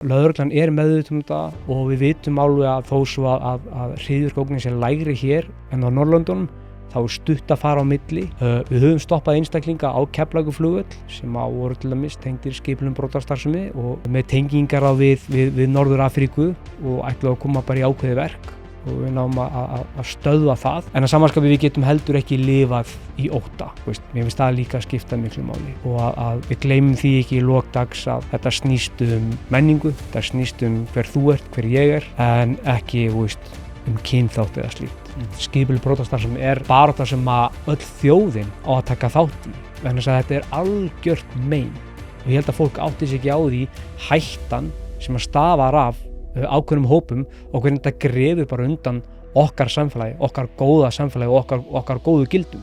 Lögreglan meðvituð þetta og við vitum alveg að þó svo að hryðjuverkaógnin sé lægri hér en á Norðurlöndunum, þá stutt að fara á milli. Við höfum stoppað einstaklinga á Keflavíkurflugvöll sem voru til dæmis tengdir skipulögðum brotastarfsemi og með tengingar við Norður-Afríku og ætluðu að koma bara í ákveðið verk og við náum að stöðva það. En að samanskapi við getum heldur ekki lifað í ótta. Mér finnst það líka skipta miklu máli og að við gleymum því ekki í lok dags að þetta snýst menningu, þetta snýst hver þú ert, hver ég en ekki kynþátt eða slíkt. Skipulögð brotastarfsemi barátta sem að öll þjóðin á að taka þátt í, vegna þess að þetta algjört mein. Og ég held að fólk átti sig ekki á því hættan sem að stafar af ákveðnum hópum og hvernig þetta grefur bara undan okkar samfélagi, okkar góða samfélagi og okkar góðu gildum.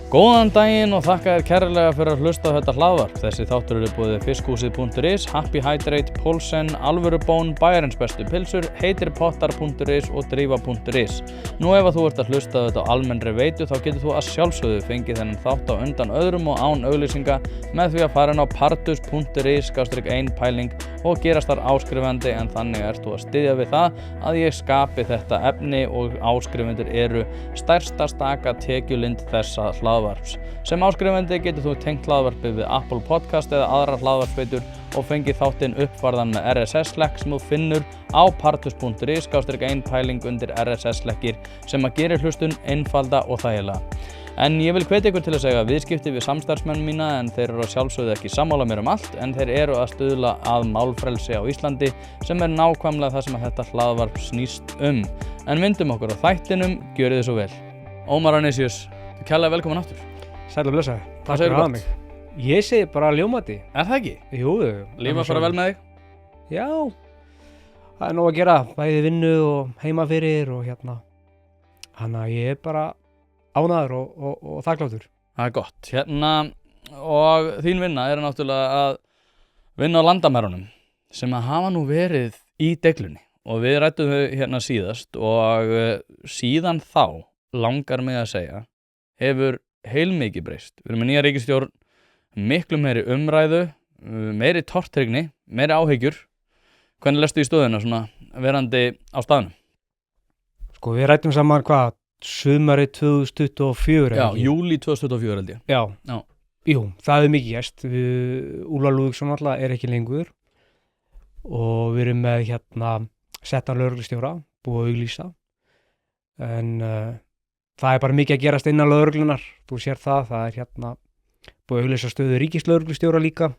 Góðan daginn og þakka þér kærlega fyrir að hlusta á þetta hlaðvarp. Þessi þáttur eru boðið fiskhúsið.is, Happy Hydrate, Pólsen, Alvörubón, Bæjarins bestu pilsur, heitirpottar.is og drífa.is. Nú ef þú ert að hlusta á þetta á almennri veitu þá getur þú að sjálfsögðu fengið þennan þátt á undan öðrum og án auglýsinga með því að fara inn á partus.is/einpæling og gerast þar áskrifandi, en þannig ert þú að styðja við það að ég skapi þetta efni og áskrifundur eru stærsta staka tekjulind þessa hlaðvarps. Sem áskrifandi getur þú tengt hlaðvarpið við Apple Podcast eða aðrar hlaðvarpsveitur og fengið þáttinn uppfærðan með RSS-hlekk sem þú finnur á partus.is/einpæling undir RSS-hlekkir sem að gera hlustun einfalda og þægilega. En ég vil hvetja ykkur til að segja viðskipti við samstarfsmenn mína, en þeir eru að sjálfsögðu ekki sammála mér allt, en þeir eru að stuðla að málfrelsi á Íslandi sem nákvæmlega það sem að þetta hlaðvarp snýst En vindum okkur á þættinum, gjörið þið svo vel. Ómar Anisius, kærlega velkomin aftur. Sæll og blessaður. Takk fyrir að hafa mig. Ég segi bara ljómandi. Er það ekki? Jú. Lífið bara vel með þig? Já. Það nóg að gera, bæði vinnu og heima fyrir og Þannig að ég bara ánægður og þakkláttur. Það gott. Og þín vinna náttúrulega að vinna á landamærunum sem að hafa nú verið í deglunni og við ræddum þau síðast og síðan þá langar mig að segja hefur heilmikið breyst. Við erum með nýja ríkisstjórn, miklu meiri umræðu, meiri tortryggni, meiri áhyggjur. Hvernig lestu í stöðuna svona verandi á staðnum? Sko við ræddum saman sumarið 2024. Já, júlí 2024 held ég. Já. Jú, það mikið gerst. Úlfar Lúðvíksson alltaf ekki lengur og við erum með settan lögreglustjóra, búið að auglýsa. En það bara mikið að gerast innan lögreglunar. Þú sér það búið að auglýsa stöðu ríkislögreglustjóra líka.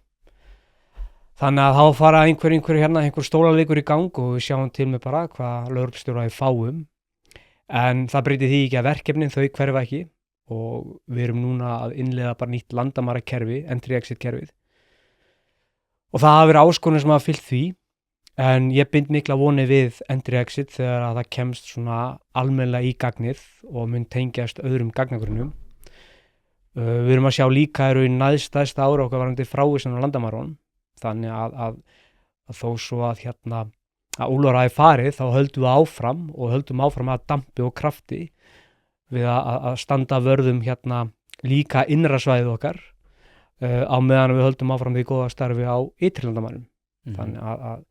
Þannig að þá fara einhver stólaleikur í gang og við sjáum til með bara hvað lögreglustjóra við fáum. En það breytir því ekki að verkefnin þau hverfa ekki og við erum núna að innleiða bara nýtt landamærakerfi, entry-exit kerfið. Og það hafa verið áskorun sem hafa fylgt því, en ég bind mikla vonir við entry-exit þegar að það kemst svona almennilega í gagnið og mun tengjast öðrum gagnagrunnum. Við erum að sjá líka næststærsta ára okkar varðandi frávísun á landamærunum, þannig að þó svo að Úlfar hafi farið, þá höldum við áfram og höldum áfram að dampi og krafti við að standa vörðum líka innra svæðið okkar á meðan við höldum áfram því góða starfi á ytri landamærum. Þannig að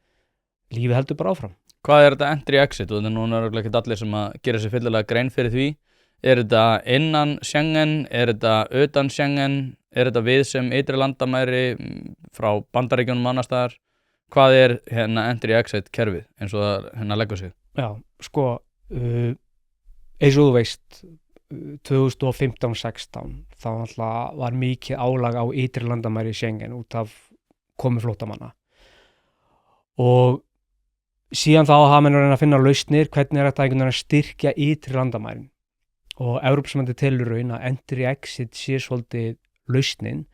lífið heldur bara áfram. Hvað þetta entry-exit? Og núna ekki allir sem að gera sér fyllilega grein fyrir því. Þetta innan Schengen? Þetta utan Schengen? Þetta við sem ytri landamæri frá Bandaríkjunum annars staðar? Hvað entry-exit kerfið eins og það leggur sig? Já, sko, eins og þú veist, 2015-16 þá alltaf var mikið álag á ytri landamæri í Schengen út af komu flóttamanna. Og síðan þá hafa menn að finna lausnir, hvernig þetta að styrkja ytri landamærin. Og Evrópusambandið telur að entry-exit sé svolítið lausnin.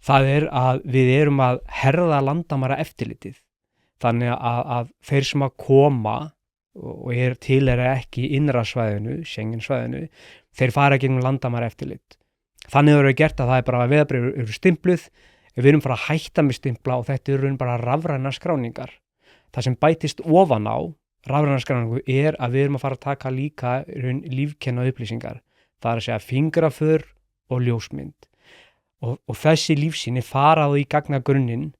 Það að við erum að herða landamæra eftirlitið. Þannig að þeir sem að koma og tilheyra ekki innra svæðinu, Schengen svæðinu, þeir fara gegnum landamæra eftirlit. Þannig eru gert að það bara að vegabréf eru stimpluð, við erum fara að hætta með stimpla og þetta eru bara rafrænar skráningar. Það sem bætist ofan á rafrænar skráningu að við erum að fara að taka líka lífkenna upplýsingar. Það að segja fingraför og ljósmynd. Og þessi lífsýni fara í gagnagrunninn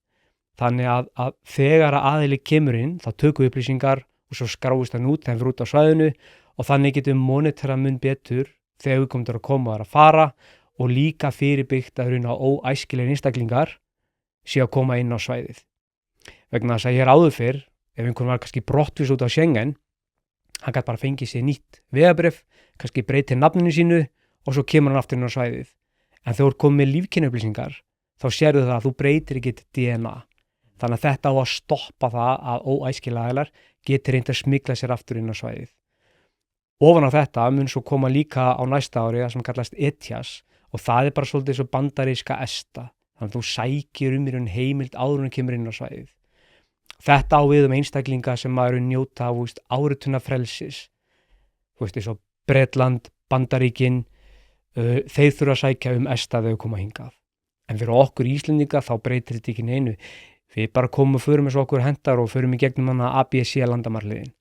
Þannig að þegar að aðili kemur inn, þá tökum við upplýsingar og svo skráist hann út, þegar við út á svæðinu og þannig getum við monitorað mun betur þegar við komum að koma og að fara og líka fyrirbyggt að rauna óæskilegir einstaklingar sé að koma inn á svæðið. Vegna þess að ég áður fyrr, ef einhvern var kannski brottvís út á Schengen, hann gæti bara fengið sér nýtt vegabréf, kannski breytir nafninu sínu og svo kemur hann aftur inn á svæðið. En þegar þú komið með lífkennaupplýsingar, þá sérðu það að þú breytir ekki DNA. Þannig að þetta á að stoppa það að óæskilegir aðilar geti reynt að smygla sér aftur inn á svæðið. Ofan á þetta mun svo koma líka á næsta ári það sem kallast ETIAS og það bara svolítið svo bandaríska ESTA. Þannig að þú sækir í raun heimild áður en kemur inn á svæðið. Þetta á við einstaklinga sem maður njóta árituna frelsis. Eins og Bretland, Bandaríkin, þeir þurfa að sækja ESTA þegar þau koma hingað. En fyrir okkur Íslendinga þá breytir þetta ekki neinu. Við bara komum og förum eins og okkur hendar og förum í gegnum hana ABC landamarliðin.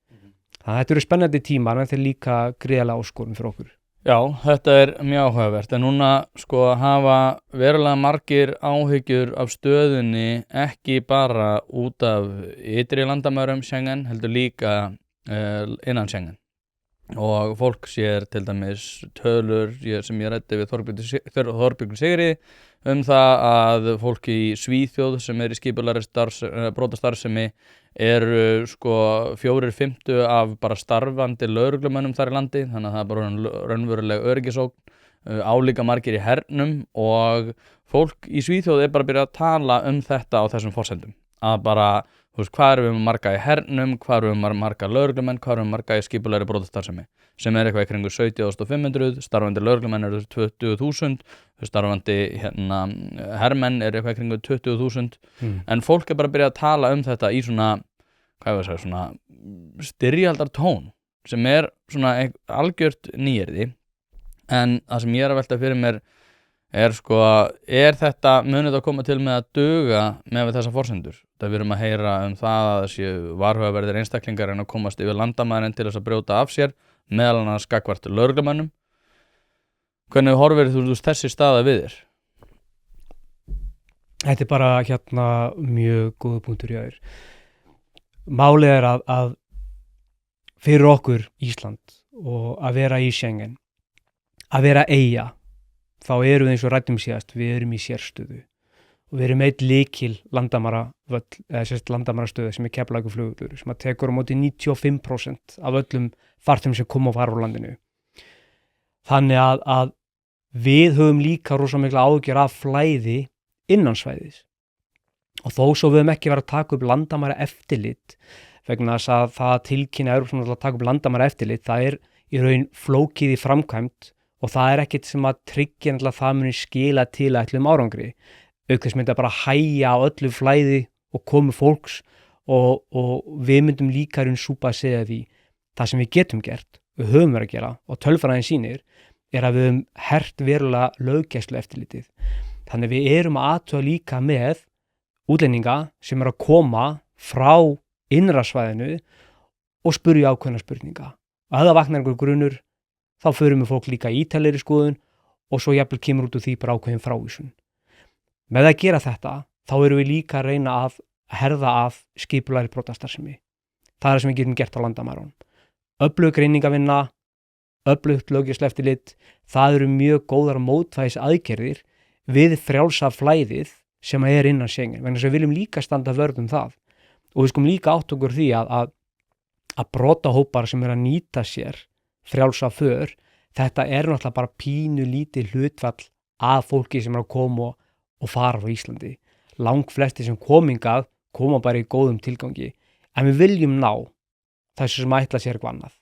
Þannig að þetta eru spennandi tímar en þetta er líka gríðarlega áskorun fyrir okkur. Já, þetta er mjög áhugavert en núna hafa verulega margir áhyggjur af stöðunni ekki bara út af ytri landamærum Schengen, heldur líka innan Schengen. Og fólk sér til dæmis tölur sem ég ræddi við Þorbjörgu Sigriði það að fólk í Svíþjóð sem í skipulagðri brotastarfsemi eru 4/5 af bara starfandi lögreglumönnum þar í landi, þannig að það er bara raunveruleg öryggisógn, álíka margir í hernum og fólk í Svíþjóð bara að byrja að tala þetta á þessum forsendum, að bara hvað erum við marga í hernum, hvað erum við marga lögreglumenn, hvað erum við marga í skipulagðri brotastarfsemi sem eitthvað í kringu 17.500, starfandi lögreglumenn eru 20.000, starfandi hermenn eitthvað í kringu 20.000 en fólk bara að byrja að tala þetta í svona styrjaldartón sem svona algjört nýyrði en það sem ég að velta fyrir mér þetta munið að koma til með að duga með þessar forsendur. Það við erum að heyra það að séu varhugaverðir einstaklingar en að komast yfir landamærin til þess að brjóta af sér, meðal annars gagnvart lögreglumönnum. Hvernig horfir þú þessi staða við þér? Þetta er bara mjög góða punktur í þér. Málið er að fyrir okkur Ísland og að vera í Schengen, að vera eyja, þá erum við eins og ræddum síðast, við erum í sérstöðu og við erum eitt lykil landamarastöðu sem Keflavíkurflugvöllur sem að tekur á móti 95% af öllum farþegum sem koma og fara úr landinu. Þannig að við höfum líka rosa mikla áhyggjur af flæði innan svæðis og þó svo við höfum ekki verið að taka upp landamæra eftirlit vegna þess að það tilkynna að taka upp landamæra eftirlit, það í raun flókið í framkvæmd og það ekkert sem að tryggja það muni skila til ætlum árangri. Auk þess myndi að bara hægja á öllu flæði og komu fólks og við myndum líka súpa að segja því það sem við getum gert, við höfum verið að gera og tölfræðin sýnir að við höfum hert verulega löggæslu eftirlitið. Þannig við erum að athuga líka með útlendinga sem að koma frá innra svæðinu og spurja ákveðna spurninga. Og ef það vaknar einhver grunur þá förum við fólk líka í ítalegri skoðun og svo jafnvel kemur út úr því bara ákveðin frávísun. Með að gera þetta, þá erum við líka að reyna að herða af skipulagðri brotastarfsemi. Það sem við getum gert á landamærunum. Öflug greiningavinna, öflugt löggæslueftirlit, það eru mjög góðar mótvægis aðgerðir við frjálsa flæðið sem innan Schengen. Vegna þess að við viljum líka standa vörð það. Og við skulum líka átta okkur því að brotahópar sem að nýta sér frjálsa för, þetta náttúrulega bara pínu lítið hlutfall af fólki sem að koma og fara frá Íslandi. Langflestir sem komingað koma bara í góðum tilgangi, en við viljum ná þessu sem ætla sér eitthvað annað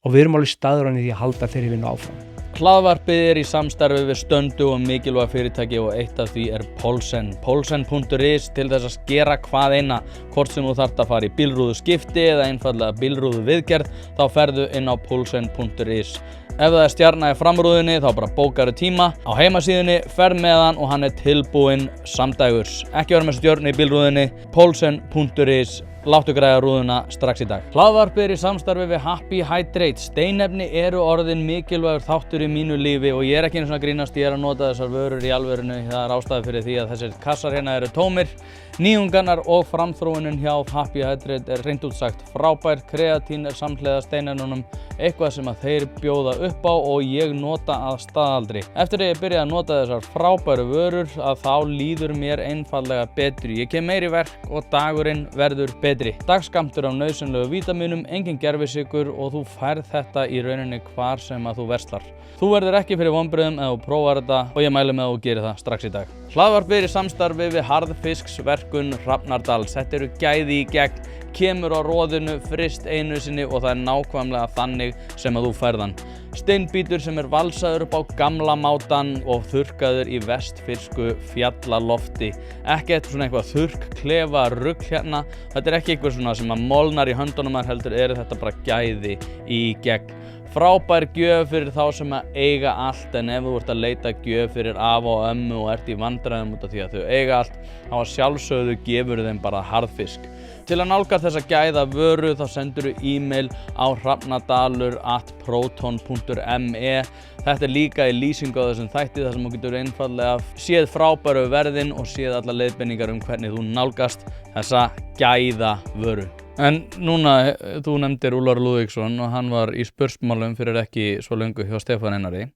og við erum alveg staðráðin í því að halda þeirri vinnu áfram. Hlaðvarpið í samstarfi við stöndu og mikilvæg fyrirtæki og eitt af því Poulsen. Poulsen.is til þess að skera hvað eina, hvort sem þú þarft að fara í bílrúðu skipti eða einfallega bílrúðu viðgerð, þá ferðu inn á Poulsen.is. Ef það stjarna í framrúðunni þá bara bókaru tíma á heimasíðunni, ferð með hann og hann tilbúinn samdægurs. Ekki vera með stjörnu í bílrúðunni, Poulsen.is Láttu græja rúðuna strax í dag. Hlaðvarp í samstarfi við Happy Hydrate. Steinefni eru orðin mikilvægur þáttur í mínu lífi og ég ekki einu svona að grínast, ég að nota þessar vörur í alvörinu. Það ástæða fyrir því að þessir kassar hérna eru tómir. Nýjungarnar og framþróunin hjá Happy Hydrate hreint út sagt frábær. Kreatín samhliða steinefnunum, eitthvað sem að þeir bjóða upp á og ég nota að staðaldri. Eftir að ég byrjaði að nota þessar frábæru vörur að þá líður mér einfaldlega betri. Ég kem meiri verk og dagurinn verður betri. Dagskammtur af nauðsynlegu vítamínum, engin gervisykur og þú færð þetta í rauninni hvar sem að þú verslar. Þú verður ekki fyrir vonbrigðum ef þú prófar þetta og ég mæli með að þú gerir það strax í dag. Hlaðvarp í samstarfi við Harðfisksverkun Hrafnardals. Þetta eru gæði í gegn, kemur á roðinu, fryst einu sinni og það er nákvæmlega þannig sem að þú færðan. Steinbítur sem er valsaður upp á gamla mátan og þurrkaður í vestfirsku fjallalofti. Ekki svona eitthvað þurrkklefa rugl hérna. Þetta er ekki eitthvað svona sem að molnar í höndunum heldur eru þetta bara gæði í gegn. Frábær gjöf fyrir þá sem að eiga allt en ef þú ert að leita gjöf fyrir afa og ömmu og ert í vandræðum út af því að þau eiga allt þá að sjálfsögðu gefur þeim bara harðfisk. Til að nálgast þessa gæða vöru þá sendur þú e-mail á hrafnadalur@proton.me. Þetta er líka í lýsingu á þessum þætti þar sem þú getur einfaldlega séð frábæru verðin og séð alla leiðbeiningar hvernig þú nálgast þessa gæða vöru. En núna, þú nefndir Úlfar Lúðvíksson og hann var í spursmálum fyrir ekki svo löngu hjá Stefán Einari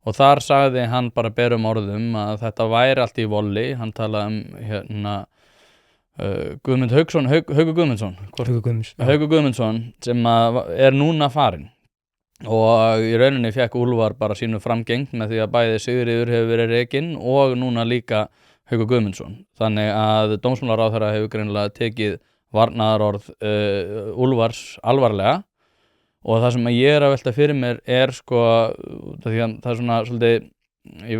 og þar sagði hann bara berum orðum að þetta væri allt í volli. Hann talaði Guðmund Hauksson, Haukur Guðmundsson sem er núna farinn og í rauninni fekk Úlfar bara sínu framgengt með því að bæði Sigríður hefur verið rekinn og núna líka Haukur Guðmundsson. Þannig að dómsmálaráðherra hefur greinilega tekið varnaðarorð Úlfars alvarlega og það sem ég er að velta fyrir mér er sko því að það er svona svolítið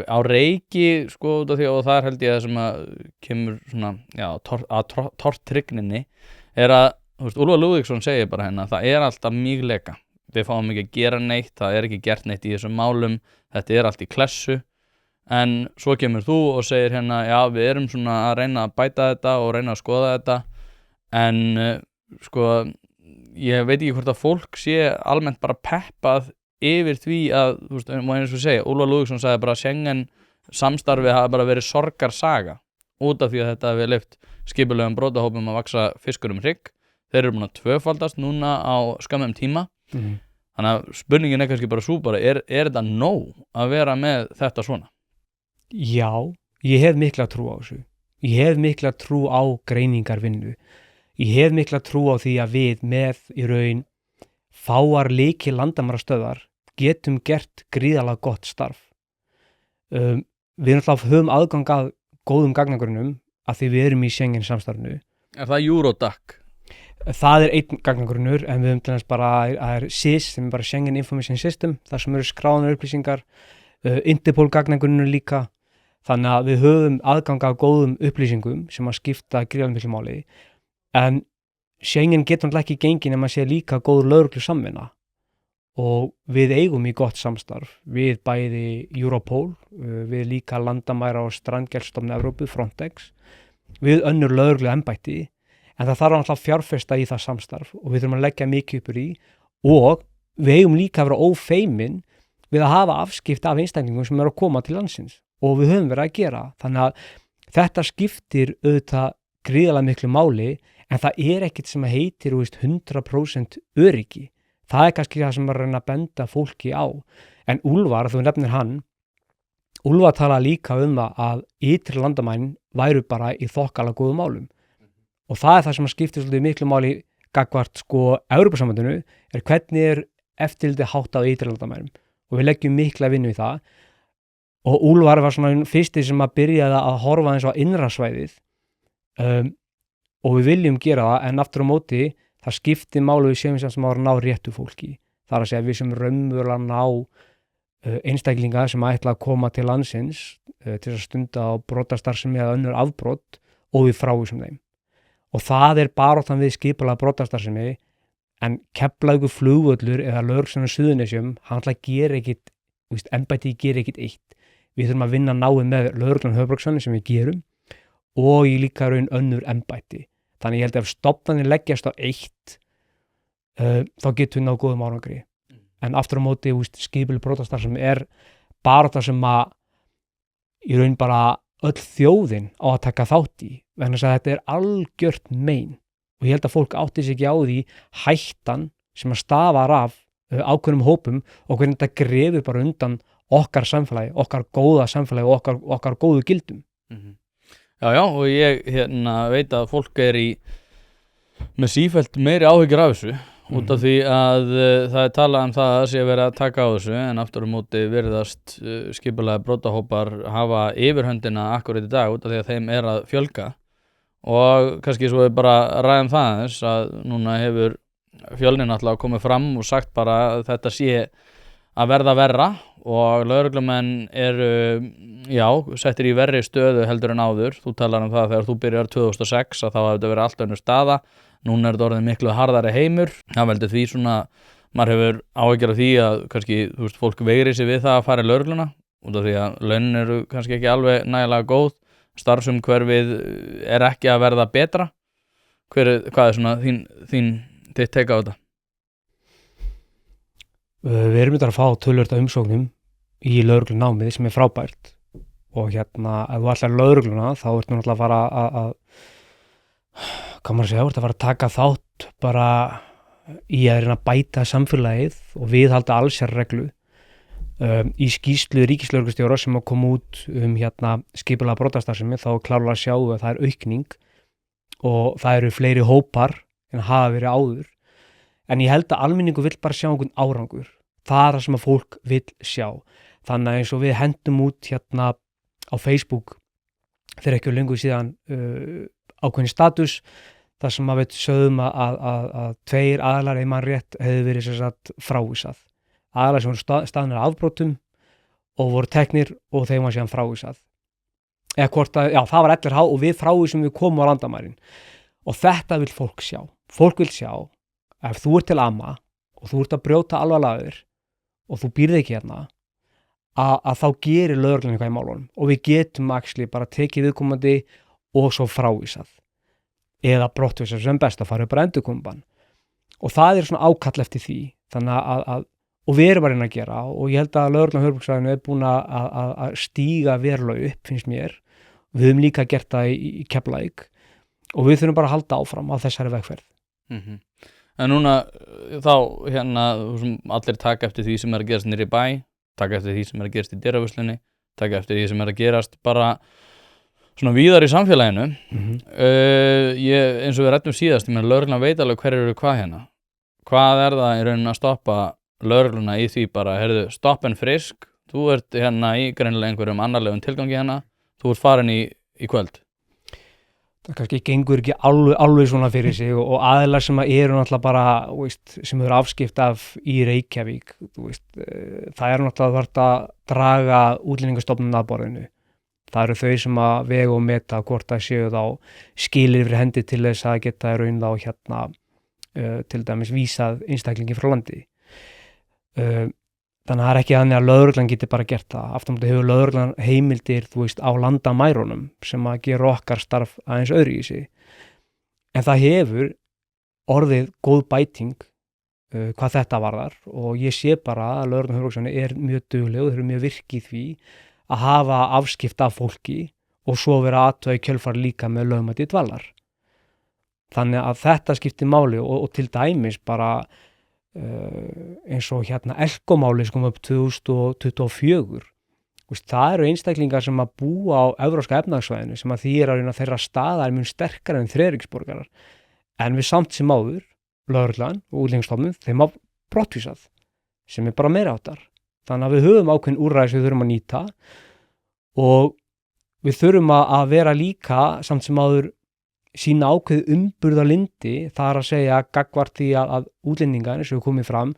á reiki sko og það held ég að sem að kemur svona tortrygninni er að Úlfar Lúðvíksson segir bara hérna það er alltaf mýgleka, við fáum ekki að gera neitt, það er ekki gert neitt í þessum málum, þetta er allt í klessu. En svo kemur þú og segir hérna já við erum svona að reyna að bæta þetta og reyna að skoða þetta. En sko ég veit ekki hvort að fólk sé almennt bara peppað yfir því að má eins og segja, Úlfar Lúðvíksson sagði bara að Schengen samstarfi hafi bara verið sorgarsaga út af því að þetta hefði leyft skipulegum brotahópum að vaxa fiskur hrygg. Þeir eru búin að tvöfaldast núna á skammum tíma. Þannig að spurningin er kannski bara svo bara er þetta nóg að vera með þetta svona? Já, ég hef mikla trú á þessu. Ég hef mikla trú á greiningarvinnu. Ég hef mikla trú á því að við með í raun fáar lykil landamærastöðvar getum gert gríðarlega gott starf. Við náttúrulega höfum aðgang að góðum gagnagrunnum að því við erum í Schengen samstarfinu. Er það Eurodac? Það er einn gagnagrunnur en við höfum til þess bara að SIS sem er bara Schengen Information System þar sem eru skráðunar upplýsingar, Interpol gagnagrunnur líka. Þannig að við höfum aðgang að góðum upplýsingum sem að skipta gríðarlega miklu máli. En Schengen getur náttúrulega ekki gengið nema að sé líka góð lögreglu samvinna og við eigum í gott samstarf við bæði Europol, við líka landamæra og strandgæslustofnun Evrópu, Frontex, við önnur lögreglu embætti en það þarf náttúrulega að fjárfesta í það samstarf og við þurfum að leggja mikið upp úr í og við eigum líka að vera ófeimin við að hafa afskipti af einstaklingum sem eru að koma til landsins og við höfum verið að gera. Þannig að þetta skiptir auðvitað gríðarlega miklu máli en það er ekkert sem heitir 100% öryggi. Það er kannski það sem að reyna að benda fólki á. En Úlfar, þú nefnir hann, Úlfar tala líka að ytri landamærin væru bara í þokkalega góðum málum. Og það er það sem að skiptir svolítið miklu máli gagnvart sko Evrópusambandinu er hvernig er eftirlitið háttað á ytri landamærum. Og við leggjum mikla vinnu í það. Og Úlfar var svona fyrsti sem að byrjaði að horfa eins á innra svæðið. Og við viljum gera það en aftur á móti það skiptir máli við séum sem að ná réttu fólki. Það er að segja við sem raunverulega ná einstaklinga sem ætla að koma til landsins til að stunda á brotastarfsemi eða önnur afbrot og við frávísum þeim. Og það er baráttan við skipulega brotastarfsemi en Keflavíkur flugvöllur eða lögreglan á Suðurnesjum, hann ætla að gera ekkit, embættið gerir ekkit eitt. Við þurfum að vinna náið með lögreglan höfuðborgarsvæðinu sem við gerum og í líka raun önnur embætti. Þannig ég held að ef stofnanir leggjast á eitt þá getum við náð góðum árangri. En aftur á móti, skipuleg brotastarfsemi er barátta sem að í raun bara öll þjóðin á að taka þátt í, vegna þess að þetta er algjört mein og ég held að fólk átti sig ekki á því hættan sem að stafar af ákveðnum hópum og hvernig þetta grefur bara undan okkar samfélagi, okkar góða samfélagi og okkar góðu gildum. Já, og ég veit að fólk er með sífellt meiri áhyggjur af þessu út af því að það er talað um það að sé verið að taka á þessu en aftur á móti virðast skipulagðir brotahópar hafa yfirhöndina akkurat í dag út af því að þeim er að fjölga og kannski svo við bara ræðum það aðeins að núna hefur Fjölnir náttúrulega komið fram og sagt bara að þetta sé að verða verra og lögreglumenn eru, settir í verri stöðu heldur en áður. Þú talar um það þegar þú byrjar 2006 að þá hafði þetta verið allt önnur staða. Núna er þetta orðið miklu harðari heimur. Það veldur því svona, maður hefur áhyggjur af því að kannski, fólk veigri sig við það að fara í lögregluna út af því að launin eru kannski ekki alveg nægilega góð. Starfsumhverfið er ekki að verða betra. Hvað er svona þitt take á þetta? Við erum að fá töluvert af umsóknum í lögreglunámið sem er frábært og ef þú ætlar lögregluna þá ertu náttúrulega að fara að fara að taka þátt bara í að reyna að bæta samfélagið og viðhalda allsherjarreglu. Í skýrslu ríkislögreglustjóra sem kom út skipulagða brotastarfsemi þá klárlega sjáum við að það er aukning og það eru fleiri hópar en hafa verið áður. En ég held að almenningur vill bara sjá einhvern árangur. Það er það sem að fólk vill sjá. Þannig að eins og við hendum út á Facebook fyrir ekki löngu síðan ákveðin status þar sem að við sögðum að 2 aðilar ef maður rétt hefði verið frávísað. Aðilar sem voru staðnir afbrotum og voru teknir og þeim var síðan frávísað. Það var LRH og við frávísum við komum á landamærin. Og þetta vill fólk sjá. Fólk vill sjá ef þú ert til ama og þú ert að brjóta alvarlega og þú býrð ekki að þá gerir lögreglan eitthvað í málunum og við getum bara tekið viðkomandi og svo frávísað eða brottvísað sem best að fara upp á endurkomubann og það er svona ákall eftir því þannig að og við erum bara að gera og ég held að lögreglan á höfuðborgarsvæðinu er búin að stíga verulega upp finnst mér. Við höfum líka gert það í Keflavík og við þurfum bara að halda áfram á þessari vegferð. En núna þá allir taka eftir því sem er að gerast niðri í bæ, taka eftir því sem er að gerast í dyravörslunni, taka eftir því sem er að gerast bara svona víðar í samfélaginu. Eins og við ræddum síðast, lögreglan veit alveg hverjir eru hvað Hvað er það í rauninni að stoppa lögregluna í því bara, stopp en frisk, þú ert í greinilega einhverjum annarlegum tilgangi þú ert farin í kvöld. Það kannski gengur ekki alveg svona fyrir sig og aðilar sem eru náttúrulega bara, sem eru afskipt af í Reykjavík, það er náttúrulega að draga Útlendingastofnun að borðinu. Það eru þau sem að vega og meta hvort það séu þá skilir fyrir hendi til þess að geta í raun þá til dæmis vísað einstaklingi frá landi. Þannig að það er ekki þannig að lögreglan getur bara gert það. Aftur á móti hefur lögreglan heimildir, á landamærunum sem að gera okkar starf aðeins öðruvísi. En það hefur orðið góð bæting hvað þetta varðar og ég sé bara að lögreglan á höfuðborgarsvæðinu er mjög dugleg og þeir eru mjög virk í því að hafa afskipt af fólki og svo vera athuga í kjölfar líka með lögmæti dvalar. Þannig að þetta skiptir máli og til dæmis bara eins og Elko-máli sem kom upp 2024. Það eru einstaklingar sem að búa á evrópska efnahagssvæðinu sem að þýðir að þeirra staða er mjög sterkari en þriðríkisborgarar. En við samt sem áður, lögreglan og Útlendingastofnun, þeim að brottvísað sem er bara meiriháttar. Þannig að við höfum ákveðin úrræði sem við þurfum að nýta og við þurfum að vera líka samt sem áður sína ákveð umburðarlyndi, það er að segja gagnvart því að útlendingar eins og komið fram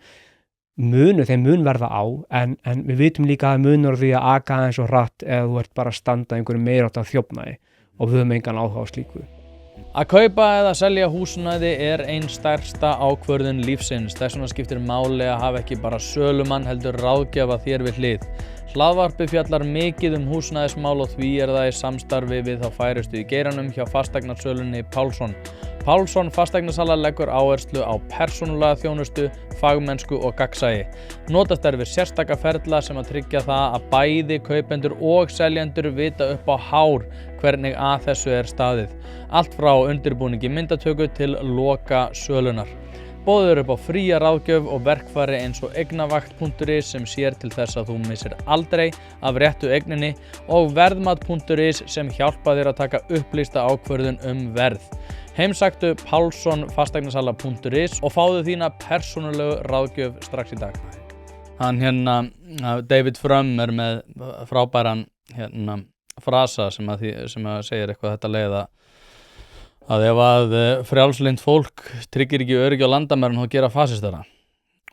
þeim mun verða á en við vitum líka að munur því að aka eins og hratt eða þú ert bara að standa einhverju meiriháttar þjófnaði og við höfum engan áhuga á slíku. Að kaupa eða selja húsnæði er ein stærsta ákvörðun lífsins. Þess vegna skiptir máli að hafa ekki bara sölumann heldur ráðgjafa þér við hlið. Hlaðvarpið fjallar mikið húsnæðismál og því er það í samstarfi við þá færustu í geiranum hjá fasteignasölunni Pálsson. Pálsson fasteignasala leggur áherslu á persónulega þjónustu, fagmennsku og gagnsæi. Notast við sérstaka ferla sem að tryggja það að bæði kaupendur og seljendur vita upp á hár hvernig að þessu staðið. Allt frá undirbúningi myndatöku til loka sölunar. Boðið upp á fría ráðgjöf og verkfæri eins og eignavakt.is sem sér til þess að þú missir aldrei af réttu eigninni og verðmat.is sem hjálpa þér að taka upplýsta ákvörðun verð. Heimsæktu pálssonfasteignasala.is og fáðu þína persónulegu ráðgjöf strax í dag. Hann David Frum með frábæran frasa sem að segir eitthvað þetta leið að ef að frjálslynt fólk tryggir ekki öryggi á landamærum þá gera fasistara.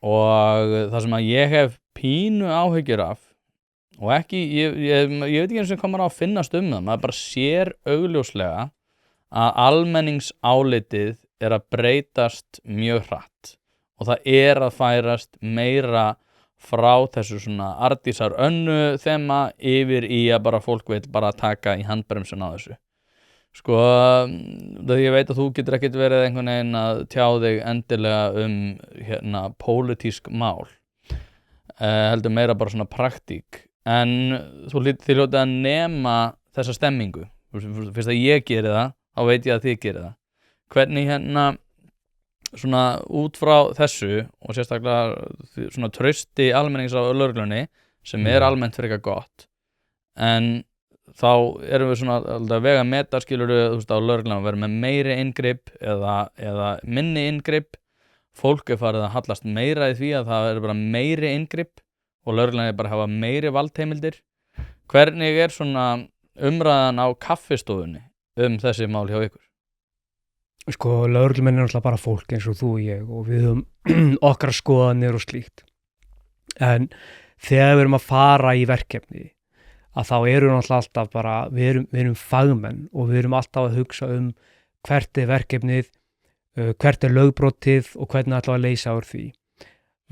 Og það sem að ég hef pínu áhyggjur af og ekki, ég veit ekki eins og hvað maður á að finnast það, maður bara sér augljóslega að almenningsálitið að breytast mjög hratt og það að færast meira frá þessu svona Arndísar Önnu þema yfir í að bara fólk veit bara að taka í handbremsun á þessu. Sko, þegar ég veit að þú getur ekkert verið einhvern veginn að tjá þig endilega pólitísk mál, heldur meira bara svona praktík, en þið hljótið að nema þessa stemmingu. Fyrst að ég geri það, þá veit ég að þið geri það. Hvernig svona út frá þessu og sérstaklega svona trausti almennings á lögreglunni sem almennt frekar gott, en þá erum við svona að vega meta skilurðu á lögreglunum að vera með meiri inngrip eða minni inngrip. Fólk farið að hallast meira í því að það bara meiri inngrip og lögreglan bara hafa meiri valdheimildir. Hvernig svona umræðan á kaffistofunni þessi mál hjá ykkur? Sko, lögreglumenn náttúrulega bara fólk eins og þú og ég og við höfum okkar skoðanir og slíkt. En þegar við erum að fara í verkefni að þá erum við alltaf bara, við erum fagmenn og við erum alltaf að hugsa hvert verkefnið, hvert lögbrotið og hvernig ætlum að leysa úr því.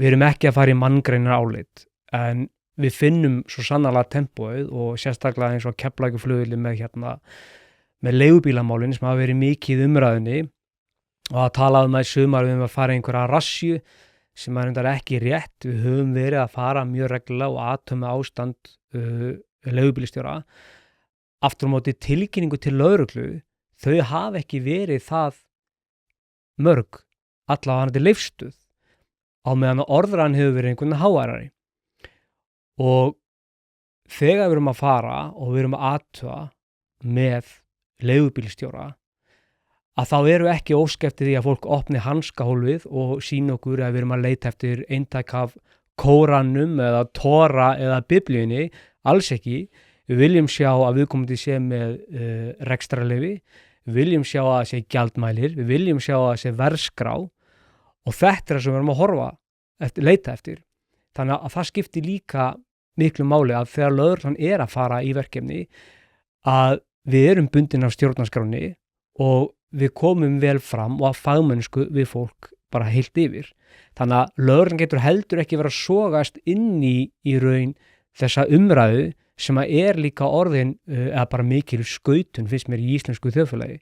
Við erum ekki að fara í manngreinar álit, en við finnum svo sannarlega tempóið og sérstaklega eins og Keflavíkurflugvelli með leigubílamálin sem hafa verið mikið umræðunni og að tala það í sumar við að fara einhverja rassju sem reyndar ekki rétt. Við höfum verið að fara mjög reglulega og athuga ástand leigubílstjóra. Aftur á móti tilkynningu til lögreglu, þau hafa ekki verið það mörg allavega til leifstuð á meðan orðran hefur verið einhvern háværari. Og þegar við erum að fara og við erum að athuga með leigubílstjóra að þá erum við ekki óska eftir því að fólk opni hanskahólfið og sýna okkur að við erum að leita eftir eintak af Kóranum eða Tóra eða Biblíunni, alls ekki. Við viljum sjá að viðkomandi sé með rekstrarleyfi, við viljum sjá að það sé gjaldmælir, við viljum sjá að það sé verðskrá og þetta það sem við erum að leita eftir. Þannig að það skiptir líka miklu máli að þegar lögreglan að fara í verkefni að við erum bundin af stjórnarskránni og við komum vel fram og að fagmennsku við fólk bara heilt yfir. Þannig að lögreglan getur heldur ekki verið að sogast inn í raun þessa umræðu sem að líka orðin eða bara mikil skautun finnst mér í íslensku þjóðfélagi.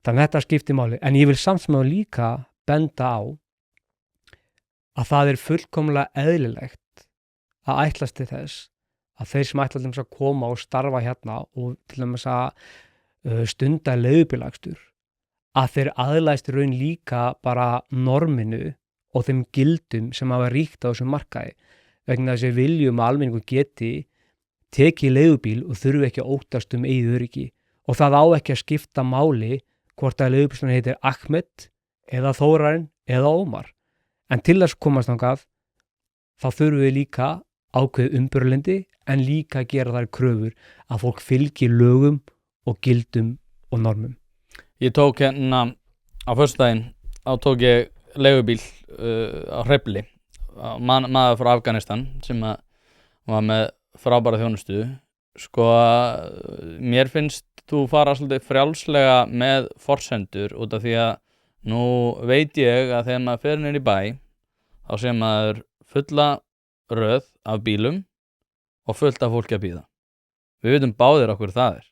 Þannig að þetta skiptir máli. En ég vil samt sem áður líka benda á að það fullkomlega eðlilegt að ætlast til þess að þeir sem ætla til þess að koma og starfa hérna og til dæmis að stunda leigubílakstur að þeir aðlæðist í raun líka bara norminu og þeim gildum sem hafa ríkt á þessum markaði vegna þess að við viljum að almenningur geti tekið leigubíl og þurfi ekki að óttast eigið öryggi og það á ekki að skipta máli hvort að leigubílstjórinn heitir Ahmed eða Þórarinn eða Ómar. En til þess komast þangað þá þurfum við líka ákveðið umburðarlyndi en líka að gera þær kröfur að fólk fylgi lögum og gildum og normum. Ég tók á föstudaginn tók ég leigubíl á Hreyfli, maður frá Afganistan sem var með frábæra þjónustu. Sko, mér finnst þú fara svolítið frjálslega með forsendur út af því að nú veit ég að þegar maður fer niður í bæ þá sé maður fulla röð af bílum og fullt af fólki að bíða. Við vitum báðir okkur það er.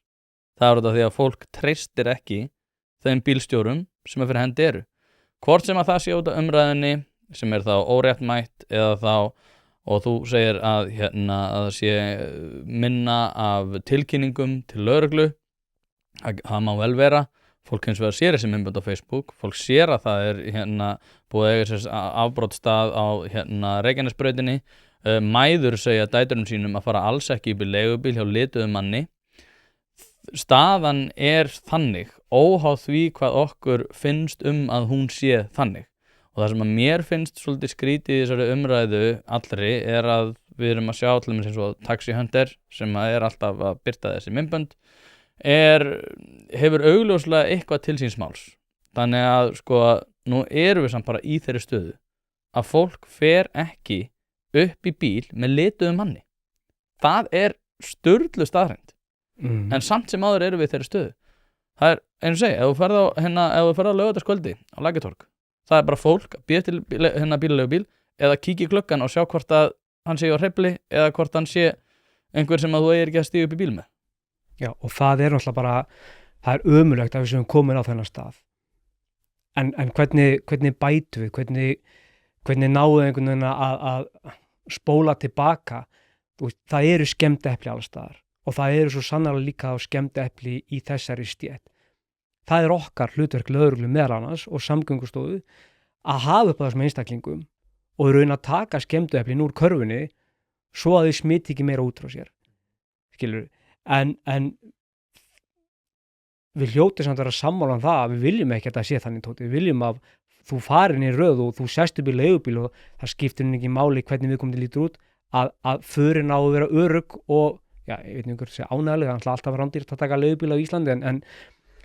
Það út af því að fólk treystir ekki þeim bílstjórum sem að fyrir hendi eru. Hvort sem að það sé út af umræðinni sem þá óréttmætt eða þá, og þú segir að það sé minna af tilkynningum til lögreglu, það má vel vera. Fólk hins vegar sér þessi myndbönd á Facebook, fólk sér að það er búið að eiga sér afbrotsstað á Reykjanesbrautinni. Mæður segja dæturum sínum að fara alls ekki upp í leigubíl hjá lituðum manni. Staðan er þannig, óháð því hvað okkur finnst að hún sé þannig. Og það sem að mér finnst svolítið skrítið í þessari umræðu allri er að við erum að sjá til dæmis eins og Taxi Hunter sem er alltaf að birta þessi myndbönd hefur augljóslega eitthvað til síns máls. Þannig að sko nú erum við samt bara í þeirri stöðu að fólk fer ekki upp í bíl með lituðum manni. Það er sturlu staðreynd. En samt sem áður erum við í þeirri stöðu. Það er eins og segi, ef þú ferð á laugardagskvöldi á Lækjartorg, það er bara fólk að bíða til bílaleigubíl eða kíkja í gluggann og sjá hvort að hann sé á hreyfli eða hvort hann sé einhver sem að þú eigir ekki að stíga upp í bíl með. Já, og það er náttúrulega bara, það er ömurlegt að við séum komin á þennan stað. En hvernig bætum við, hvernig náum við einhvern veginn að spóla tilbaka? Það eru skemmdepli alls staðar og það eru svo sannarlega líka á skemmdepli í þessari stétt. Það er okkar hlutverk lögreglu meðal annars og Samgöngustofu að hafa upp á þessum einstaklingum og raun að taka skemmdueplin úr körfunni svo að þau smiti ekki meira út frá sér. Skilur, en við hljótum samt að vera sammála það að við viljum ekki að það sé þannig, Tóti. Við viljum að þú farir inn í röð og þú sest upp í leigubíl og það skiptir ekki máli hvernig viðkomandi lítur út, að förin á að vera örugg og, já, ég veit einhver sé ánægðlega, það er alltaf rándýrt að taka leigubíl á Íslandi, en